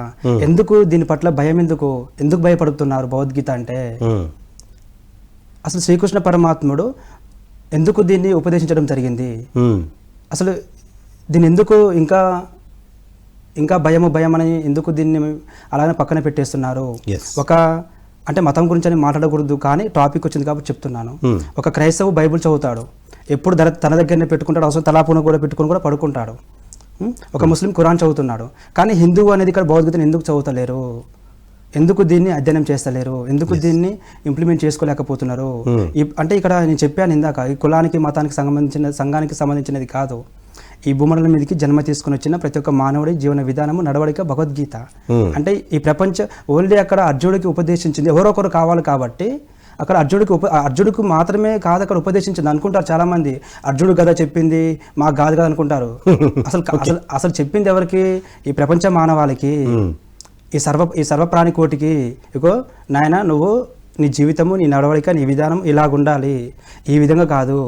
ఎందుకు దీని పట్ల భయం, ఎందుకు భయపడుతున్నారు భగవద్గీత అంటే, అసలు శ్రీకృష్ణ పరమాత్ముడు ఎందుకు దీన్ని ఉపదేశించడం జరిగింది, అసలు దీన్ని ఎందుకు ఇంకా భయం అని ఎందుకు దీన్ని అలాగే పక్కన పెట్టేస్తున్నారు. అంటే మతం గురించి అని మాట్లాడకూడదు, కానీ టాపిక్ వచ్చింది కాబట్టి చెప్తున్నాను. ఒక క్రైస్తవు బైబుల్ చదువుతాడు, ఎప్పుడు తన దగ్గరనే పెట్టుకుంటాడు, అవసరం తలాపున కూడా పెట్టుకుని కూడా పడుకుంటాడు. ఒక ముస్లిం ఖురాన్ చదువుతున్నాడు, కానీ హిందువు అనేది ఇక్కడ భగవద్గీతను ఎందుకు చదువుతలేరు, ఎందుకు దీన్ని అధ్యయనం చేస్తలేరు, ఎందుకు దీన్ని ఇంప్లిమెంట్ చేసుకోలేకపోతున్నారు. అంటే ఇక్కడ నేను చెప్పాను ఇందాక, ఈ కులానికి మతానికి సంఘానికి సంబంధించినది కాదు, ఈ భూమండలం మీదకి జన్మ తీసుకుని వచ్చిన ప్రతి ఒక్క మానవుడి జీవన విధానము నడవడిక భగవద్గీత. అంటే ఈ ప్రపంచం ఓన్లీ అక్కడ అర్జునుడికి ఉపదేశించింది ఎవరో ఒకరు కావాలి కాబట్టి అక్కడ అర్జునుడికి మాత్రమే కాదు అక్కడ ఉపదేశించింది అనుకుంటారు చాలా మంది. అర్జునుడు కదా చెప్పింది, మాకు కాదు కదా అనుకుంటారు. అసలు చెప్పింది ఎవరికి, ఈ ప్రపంచ మానవాళికి, ఈ సర్వ ప్రాణి కోటికి. ఇగో నాయన, నువ్వు నీ జీవితము, నీ నడవడిక, నీ విధానం ఇలాగ ఉండాలి, ఈ విధంగా కాదు,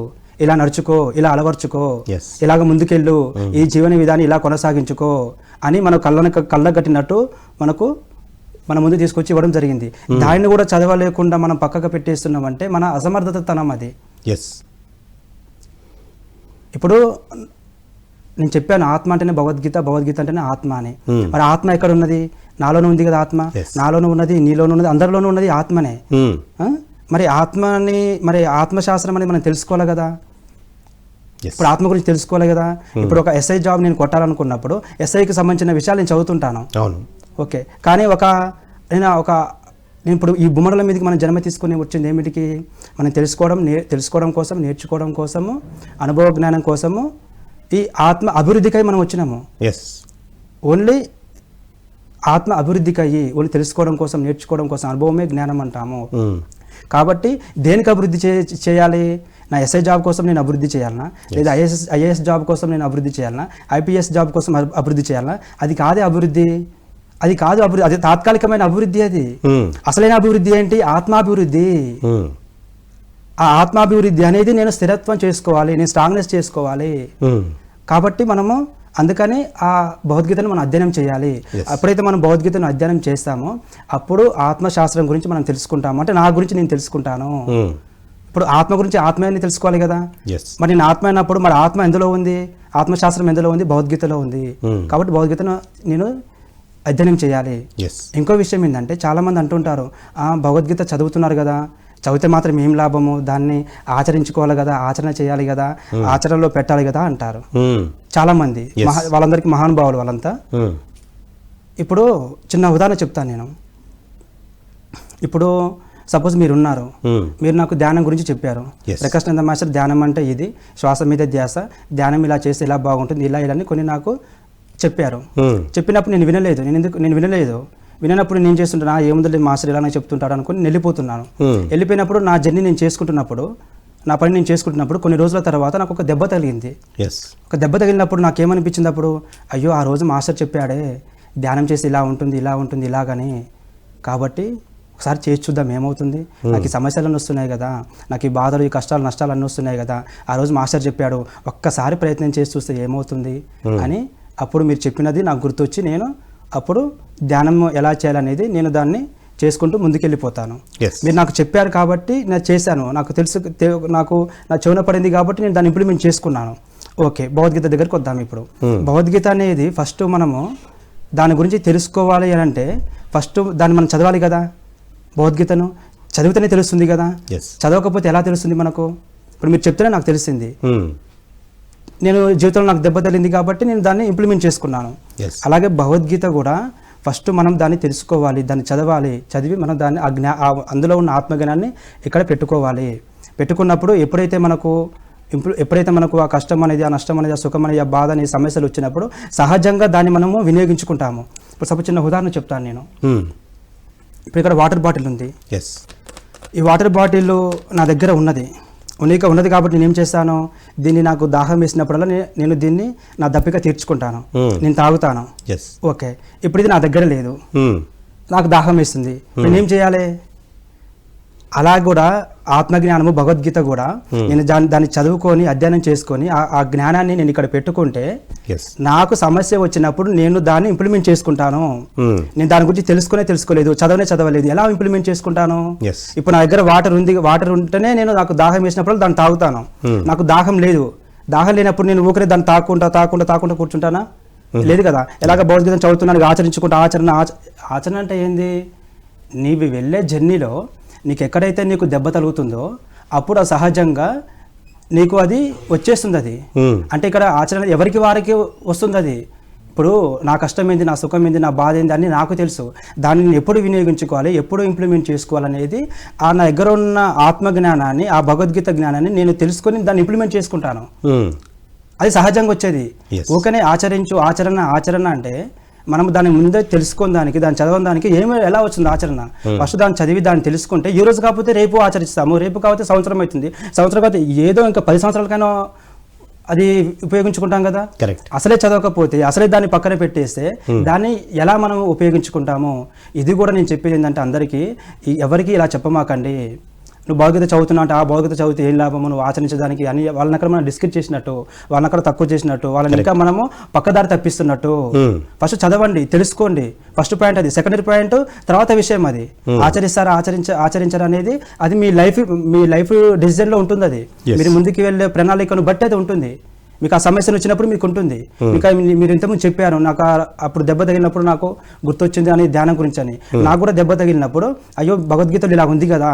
ఇలా నడుచుకో, ఇలా అలవర్చుకో,
Yes.
ఇలాగ ముందుకెళ్ళు, ఈ జీవన విధానం ఇలా కొనసాగించుకో అని మనం కళ్ళ కట్టినట్టు మనకు మన ముందు తీసుకొచ్చి ఇవ్వడం జరిగింది. దాన్ని కూడా చదవలేకుండా మనం పక్కకు పెట్టేస్తున్నామంటే మన అసమర్థతనం అది.
ఎస్.
ఇప్పుడు నేను చెప్పాను ఆత్మ అంటేనే భగవద్గీత, భగవద్గీత అంటేనే ఆత్మ అని. మరి ఆత్మ ఎక్కడ ఉన్నది? నాలోనే ఉంది కదా ఆత్మ. నాలోనూ ఉన్నది, నీలోనూ ఉన్నది, అందరిలోనూ ఉన్నది ఆత్మనే. మరి ఆత్మని, మరి ఆత్మశాస్త్రం అని మనం తెలుసుకోవాలి కదా. ఇప్పుడు ఆత్మ గురించి తెలుసుకోవాలి కదా. ఇప్పుడు ఒక ఎస్ఐ జాబ్ నేను కొట్టాలనుకున్నప్పుడు ఎస్ఐకి సంబంధించిన విషయాలు నేను చదువుతుంటాను.
అవును.
ఓకే, కానీ నేను ఇప్పుడు ఈ భూమండల మీదకి మనం జన్మ తీసుకుని వచ్చింది ఏమిటికి? మనం తెలుసుకోవడం కోసం, నేర్చుకోవడం కోసము, అనుభవ జ్ఞానం కోసము, ఈ ఆత్మ అభివృద్ధికై మనం వచ్చినాము. ఓన్లీ ఆత్మ అభివృద్ధికై, ఓన్లీ తెలుసుకోవడం కోసం, నేర్చుకోవడం కోసం, అనుభవమే జ్ఞానం అంటాము. కాబట్టి దేనికి అభివృద్ధి చేయాలి? నా ఎస్ఐ జాబ్ కోసం నేను అభివృద్ధి చేయాలనా, లేదా ఐఏఎస్ జాబ్ కోసం నేను అభివృద్ధి చేయాలనా, ఐపీఎస్ జాబ్ కోసం అభివృద్ధి చేయాలనా? అది కాదు అభివృద్ధి. అది తాత్కాలికమైన అభివృద్ధి. అది అసలైన అభివృద్ధి ఏంటి? ఆత్మాభివృద్ధి. ఆ ఆత్మాభివృద్ధి అనేది నేను స్థిరత్వం చేసుకోవాలి, నేను స్ట్రాంగ్నెస్ చేసుకోవాలి. కాబట్టి మనము అందుకని ఆ భగవద్గీతను మనం అధ్యయనం చేయాలి. ఎప్పుడైతే మనం భగవద్గీతను అధ్యయనం చేస్తామో అప్పుడు ఆత్మశాస్త్రం గురించి మనం తెలుసుకుంటాము. అంటే నా గురించి నేను తెలుసుకుంటాను. ఇప్పుడు ఆత్మ గురించి ఆత్మని తెలుసుకోవాలి కదా. మరి నేను ఆత్మ అయినప్పుడు మరి ఆత్మ ఎందులో ఉంది? ఆత్మశాస్త్రం ఎందులో ఉంది? భగవద్గీతలో ఉంది. కాబట్టి భగవద్గీతను నేను అధ్యయనం చేయాలి. ఇంకో విషయం ఏంటంటే చాలా మంది అంటుంటారు, భగవద్గీత చదువుతున్నారు కదా, చదివితే మాత్రం ఏం లాభము, దాన్ని ఆచరించుకోవాలి కదా, ఆచరణ చేయాలి కదా, ఆచరణలో పెట్టాలి కదా అంటారు చాలా మంది. వాళ్ళందరికీ మహానుభావులు వాళ్ళంతా. ఇప్పుడు చిన్న ఉదాహరణ చెప్తాను నేను. ఇప్పుడు సపోజ్ మీరు ఉన్నారు, మీరు నాకు ధ్యానం గురించి చెప్పారు. ప్రకాశానంద మాస్టర్ ధ్యానం అంటే ఇది, శ్వాస మీద ధ్యాస, ధ్యానం ఇలా చేస్తే ఇలా బాగుంటుంది, ఇలా అని కొన్ని నాకు చెప్పారు. చెప్పినప్పుడు నేను వినలేదు. వినప్పుడు నేను చేస్తుంటాను, ఏముంది మాస్టర్ ఇలా చెప్తుంటాడు అనుకుని వెళ్ళిపోతున్నాను. వెళ్ళిపోయినప్పుడు నా జర్నీ నేను చేసుకుంటున్నప్పుడు, నా పని నేను చేసుకుంటున్నప్పుడు కొన్ని రోజుల తర్వాత నాకు ఒక దెబ్బ తగిలింది. ఒక దెబ్బ తగిలినప్పుడు నాకేమనిపించింది? అప్పుడు అయ్యో ఆ రోజు మాస్టర్ చెప్పాడే ధ్యానం చేసి ఇలా ఉంటుంది, ఇలా ఉంటుంది, ఇలాగని. కాబట్టి ఒకసారి చేసి చూద్దాం ఏమవుతుంది. నాకు ఈ సమస్యలన్నీ వస్తున్నాయి కదా, నాకు ఈ బాధలు, ఈ కష్టాలు, నష్టాలు అన్నీ వస్తున్నాయి కదా, ఆ రోజు మాస్టర్ చెప్పాడు, ఒక్కసారి ప్రయత్నం చేసి చూస్తే ఏమవుతుంది అని అప్పుడు మీరు చెప్పినది నాకు గుర్తొచ్చి నేను అప్పుడు ధ్యానం ఎలా చేయాలనేది నేను దాన్ని చేసుకుంటూ ముందుకెళ్ళిపోతాను. మీరు నాకు చెప్పారు కాబట్టి నేను చేశాను, నాకు తెలుసు, నాకు నా చెవున పడింది కాబట్టి నేను దాన్ని ఇంప్లిమెంట్ చేసుకున్నాను. ఓకే, భగవద్గీత దగ్గరికి వద్దాం. ఇప్పుడు భగవద్గీత అనేది ఫస్ట్ మనము దాని గురించి తెలుసుకోవాలి అని అంటే ఫస్ట్ దాన్ని మనం చదవాలి కదా. భగవద్గీతను చదివితేనే తెలుస్తుంది కదా, చదవకపోతే ఎలా తెలుస్తుంది మనకు? ఇప్పుడు మీరు చెప్తేనే నాకు తెలిసింది. నేను జీవితంలో నాకు దెబ్బ తగిలింది కాబట్టి నేను దాన్ని ఇంప్లిమెంట్ చేసుకున్నాను. అలాగే భగవద్గీత కూడా ఫస్ట్ మనం దాన్ని తెలుసుకోవాలి, దాన్ని చదవాలి, చదివి మనం దాన్ని అందులో ఉన్న ఆత్మజ్ఞానాన్ని ఇక్కడ పెట్టుకోవాలి. పెట్టుకున్నప్పుడు ఎప్పుడైతే మనకు ఆ కష్టం అనేది, ఆ నష్టం అనేది, ఆ సుఖం అనేది, ఆ బాధ అనే సమస్యలు వచ్చినప్పుడు సహజంగా దాన్ని మనము వినియోగించుకుంటాము. ఇప్పుడు సపోజ్ చిన్న ఉదాహరణ చెప్తాను నేను. ఇప్పుడు ఇక్కడ వాటర్ బాటిల్ ఉంది. ఈ వాటర్ బాటిల్ నా దగ్గర ఉన్నది కాబట్టి నేను ఏం చేస్తాను, దీన్ని నాకు దాహం వేసినప్పుడల్లా నేను దీన్ని నా దప్పిక తీర్చుకుంటాను, నేను తాగుతాను. ఓకే, ఇప్పుడు ఇది నా దగ్గర లేదు, నాకు దాహం వేస్తుంది, నేనేం చేయాలి? అలా కూడా ఆత్మజ్ఞానము, భగవద్గీత కూడా నేను దాన్ని చదువుకొని అధ్యయనం చేసుకొని ఆ జ్ఞానాన్ని నేను ఇక్కడ పెట్టుకుంటే నాకు సమస్య వచ్చినప్పుడు నేను దాన్ని ఇంప్లిమెంట్ చేసుకుంటాను. నేను దాని గురించి తెలుసుకోలేదు, చదవలేదు, ఎలా ఇంప్లిమెంట్ చేసుకుంటాను? ఇప్పుడు నా దగ్గర వాటర్ ఉంటేనే నాకు దాహం వేసినప్పుడు దాన్ని తాగుతాను. నాకు దాహం లేనప్పుడు నేను ఊకనే దాన్ని తాకుండా కూర్చుంటానా? లేదు కదా. ఎలాగ భగవద్గీత చదువుతున్నాను, ఆచరించుకుంటా. ఆచరణ అంటే ఏంది? నీవు వెళ్ళే జర్నీలో నీకు ఎక్కడైతే నీకు దెబ్బ తగులుతుందో అప్పుడు సహజంగా నీకు అది వచ్చేస్తుంది. అది అంటే ఇక్కడ ఆచరణ ఎవరికి వారికి వస్తుంది. అది ఇప్పుడు నా కష్టం ఏంది, నా సుఖం ఏంది, నా బాధ ఏంది అని నాకు తెలుసు. దాన్ని నేను ఎప్పుడు వినియోగించుకోవాలి, ఎప్పుడు ఇంప్లిమెంట్ చేసుకోవాలనేది నా దగ్గర ఉన్న ఆత్మజ్ఞానాన్ని, ఆ భగవద్గీత జ్ఞానాన్ని నేను తెలుసుకొని దాన్ని ఇంప్లిమెంట్ చేసుకుంటాను. అది సహజంగా వచ్చేది. ఊకనే ఆచరణ అంటే మనం దాన్ని ముందే తెలుసుకుని దాన్ని చదవని దానికి ఎలా వచ్చింది ఆచరణ? ఫస్ట్ దాన్ని చదివి దాన్ని తెలుసుకుంటే ఈ రోజు కాకపోతే రేపు ఆచరిస్తాము, రేపు కాకపోతే సంవత్సరం అవుతుంది, సంవత్సరం కాకపోతే ఏదో ఇంకా 10 సంవత్సరాలకైనా అది ఉపయోగించుకుంటాం కదా.
కరెక్ట్.
అసలే చదవకపోతే అసలే దాన్ని పక్కన పెట్టేస్తే దాన్ని ఎలా మనం ఉపయోగించుకుంటాము. ఇది కూడా నేను చెప్పేది ఏంటంటే అందరికీ ఎవరికి ఇలా చెప్పమాకండి. నువ్వు భగవద్గీత చదువుతున్నావు అంటే ఆ భగవద్గీత చదివితే ఏం లాభము, నువ్వు ఆచరించడానికి అని వాళ్ళని అక్కడ మనం డిస్కస్ చేసినట్టు, వాళ్ళని అక్కడ తక్కువ చేసినట్టు, వాళ్ళని ఇంకా మనము పక్కదారి తప్పిస్తున్నట్టు. ఫస్ట్ చదవండి, తెలుసుకోండి. ఫస్ట్ పాయింట్ అది. సెకండరీ పాయింట్ తర్వాత విషయం అది. ఆచరిస్తారా ఆచరించారా అనేది అది మీ లైఫ్ డిసిజన్ లో ఉంటుంది. అది మీరు ముందుకు వెళ్ళే ప్రణాళికను బట్టి అది ఉంటుంది. మీకు ఆ సమస్యను వచ్చినప్పుడు మీకు ఉంటుంది. ఇంకా మీరు ఇంతకుముందు చెప్పారు నాకు అప్పుడు దెబ్బ తగిలినప్పుడు నాకు గుర్తొచ్చింది అని ధ్యానం గురించి అని. నాకు కూడా దెబ్బ తగిలినప్పుడు అయ్యో భగవద్గీతలో ఇలా ఉంది కదా,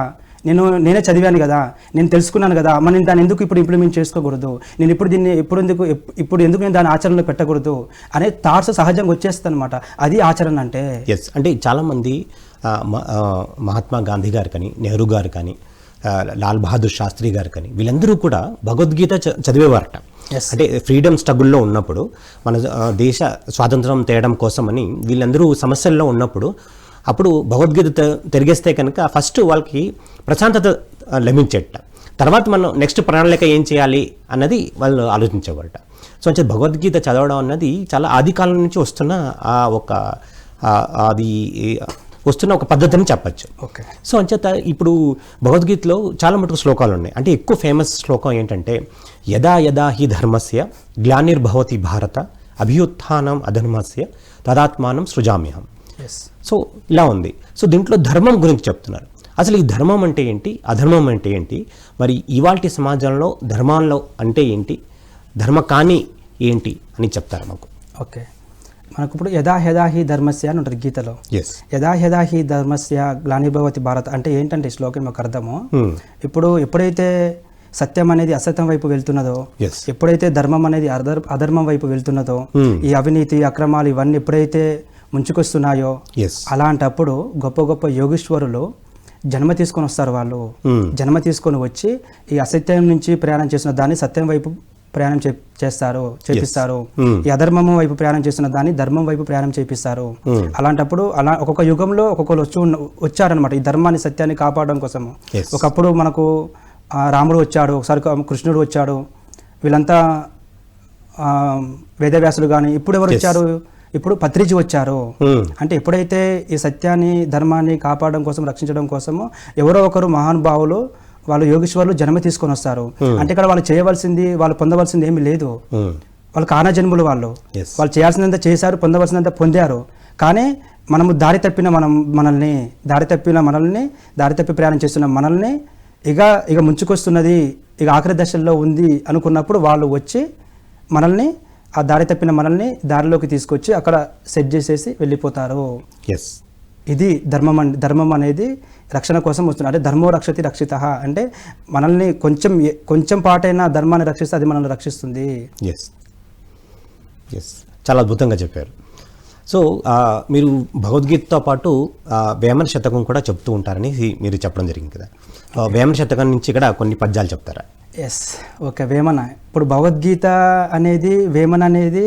నేనే చదివాను కదా, నేను తెలుసుకున్నాను కదా, నేను దాన్ని ఎందుకు ఇప్పుడు ఇంప్లిమెంట్ చేసుకోకూడదు, నేను ఇప్పుడు ఎందుకు నేను దాని ఆచరణలో పెట్టకూడదు అనే థాట్స్ సహజంగా వచ్చేస్తుంది అనమాట. అది ఆచరణ అంటే.
ఎస్, అంటే చాలామంది మహాత్మా గాంధీ గారు కానీ, నెహ్రూ గారు కానీ, లాల్ బహదూర్ శాస్త్రి గారు కానీ వీళ్ళందరూ కూడా భగవద్గీత చదివేవారట. అంటే ఫ్రీడమ్ స్ట్రగుల్లో ఉన్నప్పుడు, మన దేశ స్వాతంత్రం తేయడం కోసమని వీళ్ళందరూ సమస్యల్లో ఉన్నప్పుడు అప్పుడు భగవద్గీత తిరిగేస్తే కనుక ఫస్ట్ వాళ్ళకి ప్రశాంతత లభించేట. తర్వాత మనం నెక్స్ట్ ప్రణాళిక ఏం చేయాలి అన్నది వాళ్ళు ఆలోచించేవారట. సో అంటే భగవద్గీత చదవడం అన్నది చాలా ఆది కాలం నుంచి వస్తున్న ఒక పద్ధతి అని చెప్పచ్చు.
ఓకే.
సో అంచేత ఇప్పుడు భగవద్గీతలో చాలా మటుకు శ్లోకాలు ఉన్నాయి. అంటే ఎక్కువ ఫేమస్ శ్లోకం ఏంటంటే యదా యదా హి ధర్మస్య గ్లానిర్భవతి భారత అభ్యుత్థానం అధర్మస్య తదాత్మానం సృజామ్యహం. సో ఇలా ఉంది. సో దీంట్లో ధర్మం గురించి చెప్తున్నారు. అసలు ఈ ధర్మం అంటే ఏంటి, అధర్మం అంటే ఏంటి, మరి ఇవాల్టి సమాజంలో ధర్మాల్లో అంటే ఏంటి, ధర్మ కాని ఏంటి అని చెప్తారు మాకు.
ఓకే. మనకు ఇప్పుడు యదా యదా హి ధర్మస్య అని ఉంటుంది గీతలో. యదా యదా హి ధర్మస్య గ్లానిర్భవతి భారత అంటే ఏంటంటే ఈ శ్లోకం మాకు అర్థము. ఇప్పుడు ఎప్పుడైతే సత్యం అనేది అసత్యం వైపు వెళ్తున్నదో, ఎప్పుడైతే ధర్మం అనేది అధర్మం వైపు వెళ్తున్నదో, ఈ అవినీతి అక్రమాలు ఇవన్నీ ఎప్పుడైతే ముంచుకొస్తున్నాయో అలాంటప్పుడు గొప్ప గొప్ప యోగీశ్వరులు జన్మ తీసుకొని వస్తారు. వాళ్ళు జన్మ తీసుకొని వచ్చి ఈ అసత్యం నుంచి ప్రయాణం చేసిన దాన్ని సత్యం వైపు ప్రయాణం చేపిస్తారు. ఈ అధర్మము వైపు ప్రయాణం చేస్తున్న దాన్ని ధర్మం వైపు ప్రయాణం చేపిస్తారు. అలాంటప్పుడు అలా ఒక్కొక్క యుగంలో ఒక్కొక్కరు వచ్చారనమాట ఈ ధర్మాన్ని సత్యాన్ని కాపాడడం కోసము. ఒకప్పుడు మనకు రాముడు వచ్చాడు, ఒకసారి కృష్ణుడు వచ్చాడు, వీళ్ళంతా వేదవ్యాసులు కానీ. ఇప్పుడు ఎవరు వచ్చారు? ఇప్పుడు పత్రిజీ వచ్చారు. అంటే ఎప్పుడైతే ఈ సత్యాన్ని ధర్మాన్ని కాపాడడం కోసం రక్షించడం కోసము ఎవరో ఒకరు మహానుభావులు వాళ్ళు యోగేశ్వరులు జన్మ తీసుకొని వస్తారు. అంటే ఇక్కడ వాళ్ళు చేయవలసింది, వాళ్ళు పొందవలసింది ఏమీ లేదు. వాళ్ళు కారణజన్ములు. వాళ్ళు చేయాల్సినంత చేశారు, పొందవలసినంత పొందారు. కానీ మనము దారి తప్పి ప్రయాణం చేస్తున్న మనల్ని ఇక ముంచుకొస్తున్నది, ఇక ఆఖరి దశల్లో ఉంది అనుకున్నప్పుడు వాళ్ళు వచ్చి మనల్ని ఆ దారి తప్పిన మనల్ని దారిలోకి తీసుకొచ్చి అక్కడ సెట్ చేసేసి వెళ్ళిపోతారు. ఇది ధర్మం అనేది రక్షణ కోసం వస్తుంది. అంటే ధర్మో రక్షతి రక్షిత అంటే మనల్ని కొంచెం పాటైనా ధర్మాన్ని రక్షిస్తే అది మనల్ని రక్షిస్తుంది.
చాలా అద్భుతంగా చెప్పారు. సో మీరు భగవద్గీతతో పాటు వేమన శతకం కూడా చెప్తూ ఉంటారని మీరు చెప్పడం జరిగింది కదా. వేమన శతకం నుంచి కూడా కొన్ని పద్యాలు చెప్తారా?
ఎస్. ఓకే. వేమన. ఇప్పుడు భగవద్గీత అనేది వేమన అనేది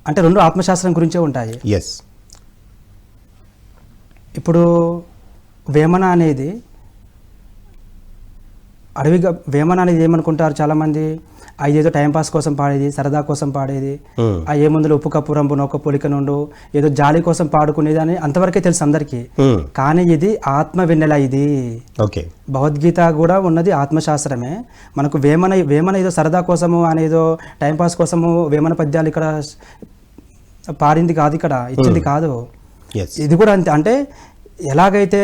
అంటే రెండు ఆత్మశాస్త్రం గురించే ఉంటాయి. ఇప్పుడు వేమన అనేది వేమన అనేది ఏమనుకుంటారు చాలామంది, ఏదో టైంపాస్ కోసం పాడేది, సరదా కోసం పాడేది, ఏ ముందులో ఉప్పు కప్పు రంపు నొక్క పోలిక నుండు ఏదో జాలి కోసం పాడుకునేది అని అంతవరకే తెలుసు అందరికీ. కానీ ఇది ఆత్మ వెన్నెల. ఇది భగవద్గీత కూడా ఉన్నది ఆత్మశాస్త్రమే. మనకు వేమన ఏదో సరదా కోసము అనేదో టైంపాస్ కోసము వేమన పద్యాలు ఇక్కడ పాడింది కాదు, ఇక్కడ ఇచ్చింది కాదు. ఇది కూడా అంతే. అంటే ఎలాగైతే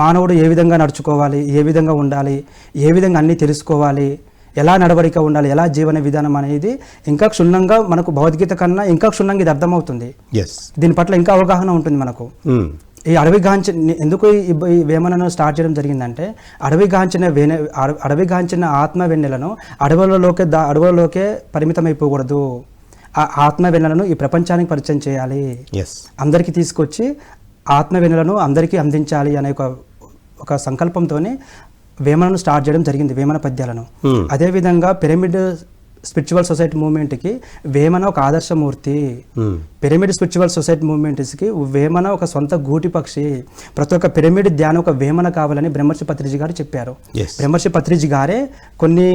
మానవుడు ఏ విధంగా నడుచుకోవాలి, ఏ విధంగా ఉండాలి, ఏ విధంగా అన్నీ తెలుసుకోవాలి, ఎలా నడవడిక ఉండాలి, ఎలా జీవన విధానం అనేది ఇంకా క్షుణ్ణంగా మనకు భగవద్గీత కన్నా ఇంకా క్షుణ్ణంగా ఇది అర్థమవుతుంది. దీని పట్ల ఇంకా అవగాహన ఉంటుంది మనకు. ఈ ఎందుకు ఈ వేమనను స్టార్ట్ చేయడం జరిగిందంటే అడవిగాంచిన ఆత్మ వెన్నెలను అడవులలోకే పరిమితమైపోకూడదు. ఆ ఆత్మ వెన్నెలను ఈ ప్రపంచానికి పరిచయం చేయాలి, అందరికీ తీసుకొచ్చి ఆత్మ వెన్నెలను అందరికీ అందించాలి అనే ఒక సంకల్పంతోనే వేమనను స్టార్ట్ చేయడం జరిగింది, వేమన పద్యాలను. అదేవిధంగా పిరమిడ్ స్పిరిచువల్ సొసైటీ మూవ్మెంట్కి వేమన ఒక ఆదర్శమూర్తి. పిరమిడ్ స్పిరిచువల్ సొసైటీ మూవ్మెంట్స్కి వేమన ఒక సొంత గూటి పక్షి. ప్రతి ఒక్క పిరమిడ్ ధ్యానం ఒక వేమన కావాలని బ్రహ్మర్షి పత్రిజీ గారు చెప్పారు. బ్రహ్మర్షి పత్రిజీ గారే కొన్ని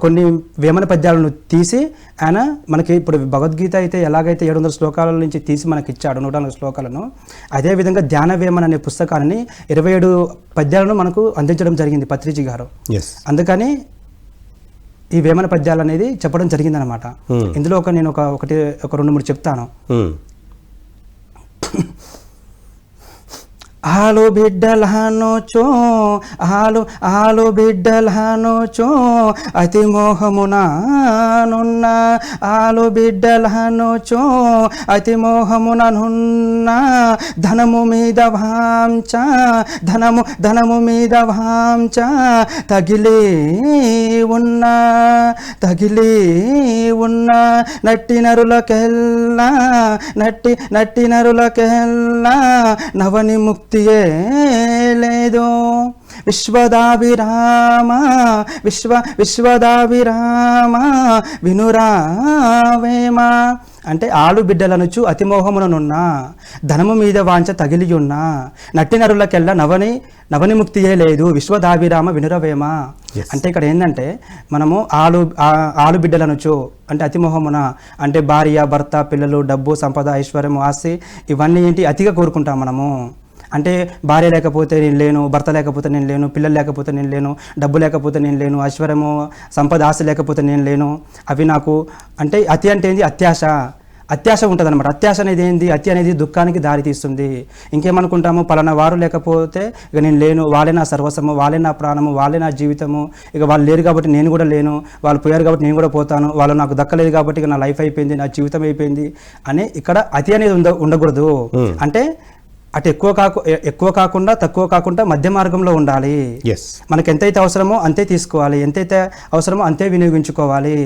కొన్ని వేమన పద్యాలను తీసి ఆయన మనకి ఇప్పుడు భగవద్గీత అయితే ఎలాగైతే 700 శ్లోకాల నుంచి తీసి మనకి ఇచ్చాడు 104 శ్లోకాలను, అదేవిధంగా ధ్యాన వేమన అనే పుస్తకాన్ని 27 పద్యాలను మనకు అందించడం జరిగింది పత్రిజీ గారు. అందుకని ఈ వేమన పద్యాలు అనేది చెప్పడం జరిగిందనమాట. ఇందులో నేను ఒక 2-3 చెప్తాను. ఆలు బిడ్డలనోచో ఆలు బిడ్డలనోచో అతి మోహమునానున్న ఆలు బిడ్డలనోచో అతి మోహముననున్న ధనము మీద భాంచ తగిలి ఉన్న నట్టి నరులకెల్లా నవని ముక్తియే లేదు. విశ్వదాభిరామ వినురావేమ అంటే ఆలు బిడ్డలనుచు అతిమోహముననున్నా ధనము మీద వాంచ తగిలియున్నా నట్టి నరులకెల్లా నవని ముక్తియే లేదు. విశ్వదాభిరామ వినురవేమ అంటే ఇక్కడ ఏంటంటే మనము ఆలు బిడ్డలనుచు అంటే అతిమోహమున అంటే భార్య, భర్త, పిల్లలు, డబ్బు, సంపద, ఐశ్వర్యము, ఆస్తి ఇవన్నీ ఏంటి అతిగా కోరుకుంటాం మనము. అంటే భార్య లేకపోతే నేను లేను, భర్త లేకపోతే నేను లేను, పిల్లలు లేకపోతే నేను లేను, డబ్బు లేకపోతే నేను లేను, ఐశ్వర్యము, సంపద, ఆస్తి లేకపోతే నేను లేను, అవి నాకు అంటే అతి అంటే ఏంది అత్యాశ ఉంటుంది అనమాట. అత్యాశ అనేది ఏంది? అతి అనేది దుఃఖానికి దారి తీస్తుంది. ఇంకేమనుకుంటాము, పలానా వారు లేకపోతే ఇక నేను లేను, వాళ్ళే నా సర్వస్వము, వాళ్ళే నా ప్రాణము, వాళ్ళే నా జీవితము, ఇక వాళ్ళు లేరు కాబట్టి నేను కూడా లేను, వాళ్ళు పోయారు కాబట్టి నేను కూడా పోతాను, వాళ్ళు నాకు దక్కలేదు కాబట్టి ఇక నా లైఫ్ అయిపోయింది, నా జీవితం అయిపోయింది అని ఇక్కడ అతి అనేది ఉండకూడదు. అంటే అటు ఎక్కువ కాకుండా తక్కువ కాకుండా మధ్య మార్గంలో ఉండాలి. మనకి ఎంతైతే అవసరమో అంతే తీసుకోవాలి, ఎంతైతే అవసరమో అంతే వినియోగించుకోవాలి.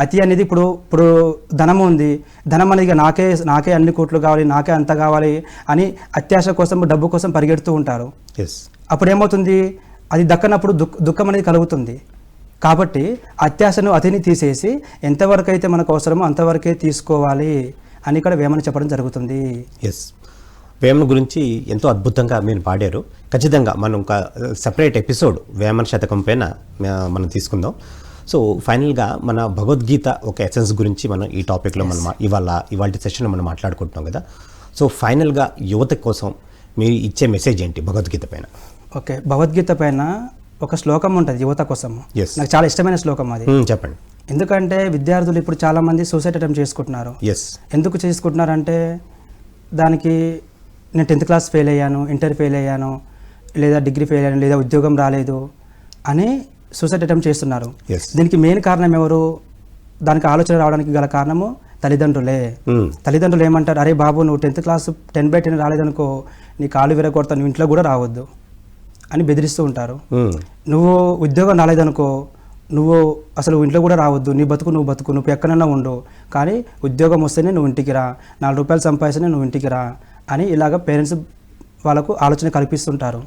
అతి అనేది ఇప్పుడు ధనము ఉంది, ధనం అనేది నాకే అన్ని కోట్లు కావాలి, నాకే అంత కావాలి అని అత్యాశ కోసం డబ్బు కోసం పరిగెడుతూ ఉంటారు. అప్పుడు ఏమవుతుంది, అది దక్కనప్పుడు దుఃఖం అనేది కలుగుతుంది. కాబట్టి అత్యాశను అతిని తీసేసి ఎంతవరకు అయితే మనకు అవసరమో అంతవరకే తీసుకోవాలి అని ఇక్కడ వేమన చెప్పడం జరుగుతుంది.
వేమన గురించి ఎంతో అద్భుతంగా మీరు పాడారు. ఖచ్చితంగా మనం ఒక సపరేట్ ఎపిసోడ్ వేమన శతకం పైన మనం తీసుకుందాం. సో ఫైనల్గా మన భగవద్గీత ఒక ఎసెన్స్ గురించి మనం ఈ టాపిక్లో మనం ఇవాళ సెషన్లో మనం మాట్లాడుకుంటున్నాం కదా. సో ఫైనల్గా యువత కోసం మీరు ఇచ్చే మెసేజ్ ఏంటి భగవద్గీత పైన?
ఓకే, భగవద్గీత పైన ఒక శ్లోకం ఉంటుంది యువత కోసం. నాకు చాలా ఇష్టమైన శ్లోకం అది.
చెప్పండి.
ఎందుకంటే విద్యార్థులు ఇప్పుడు చాలామంది సూసైడ్ అటెంప్ట్ చేసుకుంటున్నారు. ఎందుకు చేసుకుంటున్నారంటే దానికి నేను 10th క్లాస్ ఫెయిల్ అయ్యాను, ఇంటర్ ఫెయిల్ అయ్యాను, లేదా డిగ్రీ ఫెయిల్ అయ్యాను, లేదా ఉద్యోగం రాలేదు అని సూసైడ్ అటెంప్ట్ చేస్తున్నారు. దీనికి మెయిన్ కారణం ఎవరు? దానికి ఆలోచన రావడానికి గల కారణము తల్లిదండ్రులే. తల్లిదండ్రులు ఏమంటారు, అరే బాబు నువ్వు 10th క్లాస్ 10/10 రాలేదనుకో నీ కాళ్ళు విరగొడతా, నువ్వు ఇంట్లో కూడా రావద్దు అని బెదిరిస్తూ ఉంటారు. నువ్వు ఉద్యోగం రాలేదనుకో నువ్వు అసలు ఇంట్లో కూడా రావద్దు, నీ బతుకు నువ్వు ఎక్కడన్నా ఉండు, కానీ ఉద్యోగం వస్తేనే నువ్వు ఇంటికి రా, 4 రూపాయలు సంపాదిస్తేనే నువ్వు ఇంటికి రా అని ఇలాగ పేరెంట్స్ వాళ్ళకు ఆలోచన కల్పిస్తుంటారు.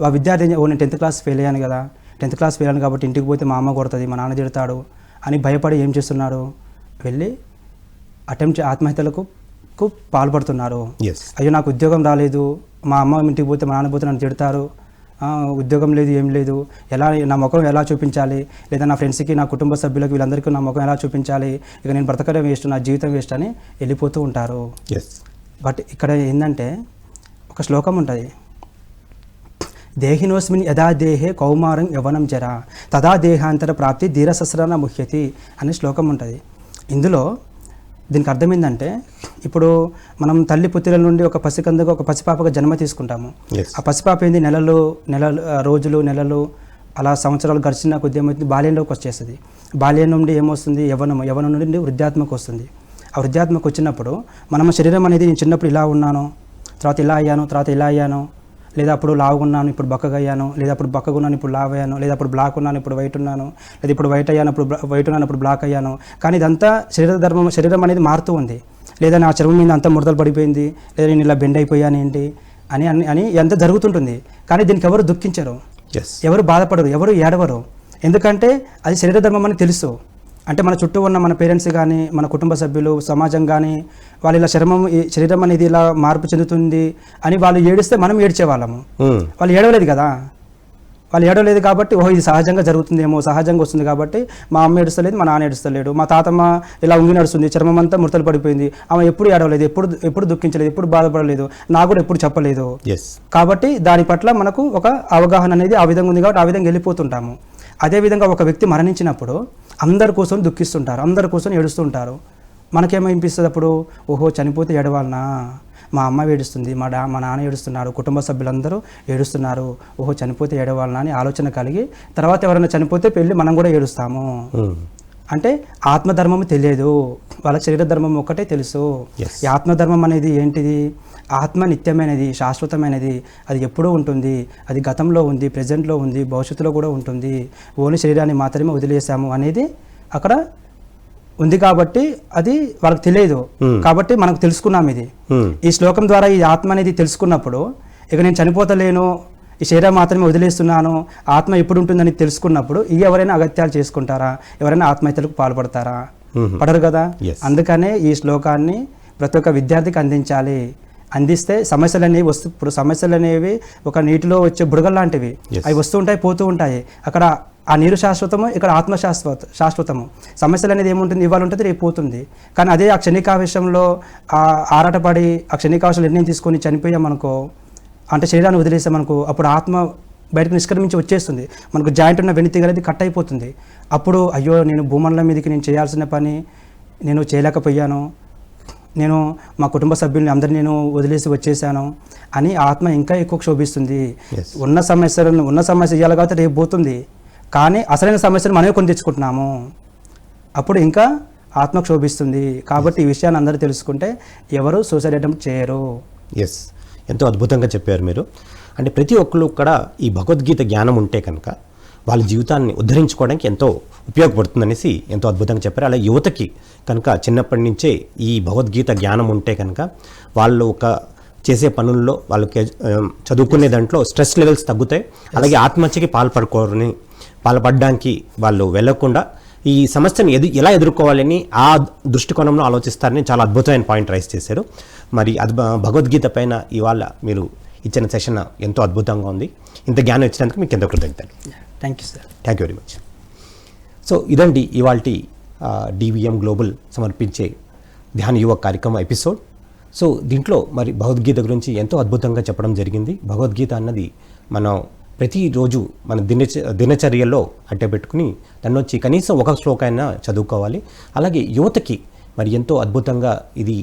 ఆ విద్యార్థి నేను 10th క్లాస్ ఫెయిల్ అయ్యాను కదా, 10th క్లాస్ ఫెయిల్ అయ్యాను కాబట్టి ఇంటికి పోతే మా అమ్మ కొడుతుంది, మా నాన్న తిడతాడు అని భయపడి ఏం చేస్తున్నారు, వెళ్ళి ఆత్మహత్యలకు పాల్పడుతున్నారు. అయ్యో నాకు ఉద్యోగం రాలేదు, మా అమ్మ ఇంటికి పోతే మా నాన్న పోతే నన్ను తిడతారు, ఉద్యోగం లేదు, ఏం లేదు, నా ముఖం ఎలా చూపించాలి, లేదా నా ఫ్రెండ్స్కి, నా కుటుంబ సభ్యులకు, వీళ్ళందరికీ నా ముఖం ఎలా చూపించాలి, ఇక నేను బ్రతకడం వేస్ట్, నా జీవితం వేస్ట్ అని వెళ్ళిపోతూ ఉంటారు. బట్ ఇక్కడ ఏంటంటే ఒక శ్లోకం ఉంటుంది, దేహినోస్మిన్ యథా దేహే కౌమారం యవనం జరా తదా దేహాంతర ప్రాప్తి ధీరసస్రన ముహ్యతి అనే శ్లోకం ఉంటుంది. ఇందులో దీనికి అర్థం ఏంటంటే ఇప్పుడు మనం తల్లి పుత్రుల నుండి ఒక పసికందుగా ఒక పసిపాపగా జన్మ తీసుకుంటాము. ఆ పసిపాప ఏంది రోజులు నెలలు అలా సంవత్సరాలు గడిచిన కొద్ది ఏమవుతుంది, బాల్యంలోకి వచ్చేస్తుంది. బాల్యం నుండి ఏమొస్తుంది, యవనం నుండి వృద్ధాత్మకు వస్తుంది. ఆ వృద్ధాత్మకు వచ్చినప్పుడు మనం శరీరం అనేది నేను చిన్నప్పుడు ఇలా ఉన్నాను, తర్వాత ఇలా అయ్యాను, లేదా అప్పుడు లావుగున్నాను ఇప్పుడు బక్కగా అయ్యాను, లేదా అప్పుడు బక్కగా ఉన్నాను ఇప్పుడు లావ్ అయ్యాను, లేదా అప్పుడు బ్లాక్ ఉన్నాను ఇప్పుడు వైట్ ఉన్నాను, లేదా ఇప్పుడు వైట్ అయ్యాను ఇప్పుడు బ్లాక్ అయ్యాను. కానీ ఇదంతా శరీరం అనేది మారుతూ ఉంది. లేదా నా చర్మం మీద అంతా ముడతలు పడిపోయింది, లేదా నేను ఇలా బెండ్ అయిపోయాను ఏంటి అని ఎంత జరుగుతుంటుంది. కానీ దీనికి ఎవరు దుఃఖించరు, ఎవరు బాధపడరు, ఎవరు ఏడవరు. ఎందుకంటే అది శరీర ధర్మం అని తెలుసు. అంటే మన చుట్టూ ఉన్న మన పేరెంట్స్ కానీ, మన కుటుంబ సభ్యులు, సమాజం కానీ వాళ్ళు ఇలా శరీరం అనేది ఇలా మార్పు చెందుతుంది అని వాళ్ళు ఏడిస్తే మనం ఏడ్చేవాళ్ళము. వాళ్ళు ఏడవలేదు కదా, వాళ్ళు ఏడవలేదు కాబట్టి ఓహో ఇది సహజంగా జరుగుతుందేమో, సహజంగా వస్తుంది కాబట్టి మా అమ్మ ఏడుస్తలేదు, మా నాన్న ఏడుస్తలేడు, మా తాతమ్మ ఇలా ఉంగి నడుస్తుంది, చర్మం అంతా ముడతలు పడిపోయింది, ఆమె ఎప్పుడు ఏడవలేదు, ఎప్పుడు దుఃఖించలేదు, ఎప్పుడు బాధపడలేదు, నాకు కూడా ఎప్పుడు చెప్పలేదు. కాబట్టి దాని పట్ల మనకు ఒక అవగాహన అనేది ఆ విధంగా ఉంది కాబట్టి ఆ విధంగా వెళ్ళిపోతుంటాము. అదేవిధంగా ఒక వ్యక్తి మరణించినప్పుడు అందరి కోసం దుఃఖిస్తుంటారు, అందరి కోసం ఏడుస్తుంటారు. మనకేమనిపిస్తుంది అప్పుడు, ఓహో చనిపోతే ఏడవాలనా, మా అమ్మ ఏడుస్తుంది, మా నాన్న ఏడుస్తున్నారు, కుటుంబ సభ్యులందరూ ఏడుస్తున్నారు, ఓహో చనిపోతే ఏడవాలనా అని ఆలోచన కలిగి తర్వాత ఎవరైనా చనిపోతే పెళ్ళి మనం కూడా ఏడుస్తాము. అంటే ఆత్మధర్మం తెలియదు, వాళ్ళ శరీర ధర్మం ఒక్కటే తెలుసు. ఈ ఆత్మధర్మం అనేది ఏంటిది? ఆత్మ నిత్యమైనది, శాశ్వతమైనది, అది ఎప్పుడూ ఉంటుంది, అది గతంలో ఉంది, ప్రజెంట్లో ఉంది, భవిష్యత్తులో కూడా ఉంటుంది. ఓన్లీ శరీరాన్ని మాత్రమే వదిలేసాము అనేది అక్కడ ఉంది కాబట్టి అది వాళ్ళకి తెలియదు. కాబట్టి మనకు తెలుసుకున్నాం ఇది. ఈ శ్లోకం ద్వారా ఈ ఆత్మ అనేది తెలుసుకున్నప్పుడు ఇక నేను చనిపోతలేను, ఈ శరీరం మాత్రమే వదిలేస్తున్నాను, ఆత్మ ఎప్పుడు ఉంటుందని తెలుసుకున్నప్పుడు ఎవరైనా అగత్యాలు చేసుకుంటారా, ఎవరైనా ఆత్మహత్యలకు పాల్పడతారా? పడరు కదా. అందుకనే ఈ శ్లోకాన్ని ప్రతి ఒక్క విద్యార్థికి అందించాలి. అందిస్తే సమస్యలు అనేవి ఇప్పుడు సమస్యలు అనేవి ఒక నీటిలో వచ్చే బుడగలు లాంటివి, అవి వస్తూ ఉంటాయి, పోతూ ఉంటాయి. అక్కడ ఆ నీరు శాశ్వతము, ఇక్కడ ఆత్మ శాశ్వతము. సమస్యలు అనేది ఏముంటుంది, ఇవాళ ఉంటుంది, రేపు పోతుంది. కానీ అదే ఆ క్షణికావేశంలో ఆరాటపడి ఆ క్షణికావేశం నిర్ణయం తీసుకొని చనిపోయామనుకో, అంటే శరీరాన్ని వదిలేసామనుకో, అప్పుడు ఆత్మ బయటకు నిష్క్రమించి వచ్చేస్తుంది. మనకు జాయింట్ ఉన్న వెనితిగ అనేది కట్ అయిపోతుంది. అప్పుడు అయ్యో నేను భూమండలం మీదకి నేను చేయాల్సిన పని నేను చేయలేకపోయాను, నేను మా కుటుంబ సభ్యుల్ని అందరినీ నేను వదిలేసి వచ్చేసాను అని ఆత్మ ఇంకా ఎక్కువ క్షోభిస్తుంది. ఉన్న సమస్య ఇవ్వాలి కాబట్టి రేపు పోతుంది, కానీ అసలైన సమస్యను మనమే కొని తెచ్చుకుంటున్నాము, అప్పుడు ఇంకా ఆత్మ క్షోభిస్తుంది. కాబట్టి ఈ విషయాన్ని అందరూ తెలుసుకుంటే ఎవరు సూసైడ్ అటెంప్ట్ చేయరు.
ఎంతో అద్భుతంగా చెప్పారు మీరు. అంటే ప్రతి ఒక్కరు కూడా ఈ భగవద్గీత జ్ఞానం ఉంటే కనుక వాళ్ళ జీవితాన్ని ఉద్ధరించుకోవడానికి ఎంతో ఉపయోగపడుతుందనేసి ఎంతో అద్భుతంగా చెప్పారు. అలా యువతకి కనుక చిన్నప్పటి నుంచే ఈ భగవద్గీత జ్ఞానం ఉంటే కనుక వాళ్ళు ఒక చేసే పనుల్లో వాళ్ళకి చదువుకునే దాంట్లో స్ట్రెస్ లెవెల్స్ తగ్గుతాయి. అలాగే ఆత్మహత్యకి పాల్పడడానికి వాళ్ళు వెళ్ళకుండా ఈ సమస్యను ఎలా ఎదుర్కోవాలని ఆ దృష్టికోణంలో ఆలోచిస్తారని చాలా అద్భుతమైన పాయింట్ రైజ్ చేశారు. మరి భగవద్గీత పైన ఇవాళ మీరు ఇచ్చిన సెషన్ ఎంతో అద్భుతంగా ఉంది. ఇంత జ్ఞానం ఇచ్చినందుకు మీకు ఎంతో కృతజ్ఞతలు.
Thank you sir.
Thank you very much. So ఇదండి ఇవాల్టి DVM గ్లోబల్ సమర్పించే ధ్యాన యువ కార్యక్రమం ఎపిసోడ్. సో దీంట్లో మరి భగవద్గీత గురించి ఎంతో అద్భుతంగా చెప్పడం జరిగింది. భగవద్గీత అన్నది మనం ప్రతిరోజు మన దినచర్యల్లో అట్టపెట్టుకుని దాన్ని వచ్చి కనీసం ఒక శ్లోకైనా చదువుకోవాలి. అలాగే యువతకి మరి ఎంతో అద్భుతంగా ఇది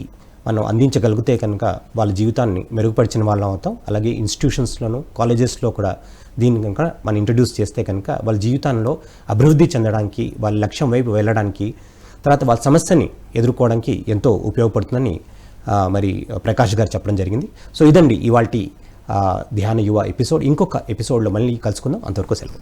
మనం అందించగలిగితే కనుక వాళ్ళ జీవితాన్ని మెరుగుపరిచిన వాళ్ళం అవుతాం. అలాగే ఇన్స్టిట్యూషన్స్లోను కాలేజెస్లో కూడా దీన్ని కనుక మనం ఇంట్రడ్యూస్ చేస్తే కనుక వాళ్ళ జీవితంలో అభివృద్ధి చెందడానికి, వాళ్ళ లక్ష్యం వైపు వెళ్ళడానికి, తర్వాత వాళ్ళ సమస్యని ఎదుర్కోవడానికి ఎంతో ఉపయోగపడుతుందని మరి ప్రకాష్ గారు చెప్పడం జరిగింది. సో ఇదండి ఇవాల్టి ధ్యాన యువ ఎపిసోడ్. ఇంకొక ఎపిసోడ్లో మళ్ళీ కలుసుకుందాం. అంతవరకు సెలవు.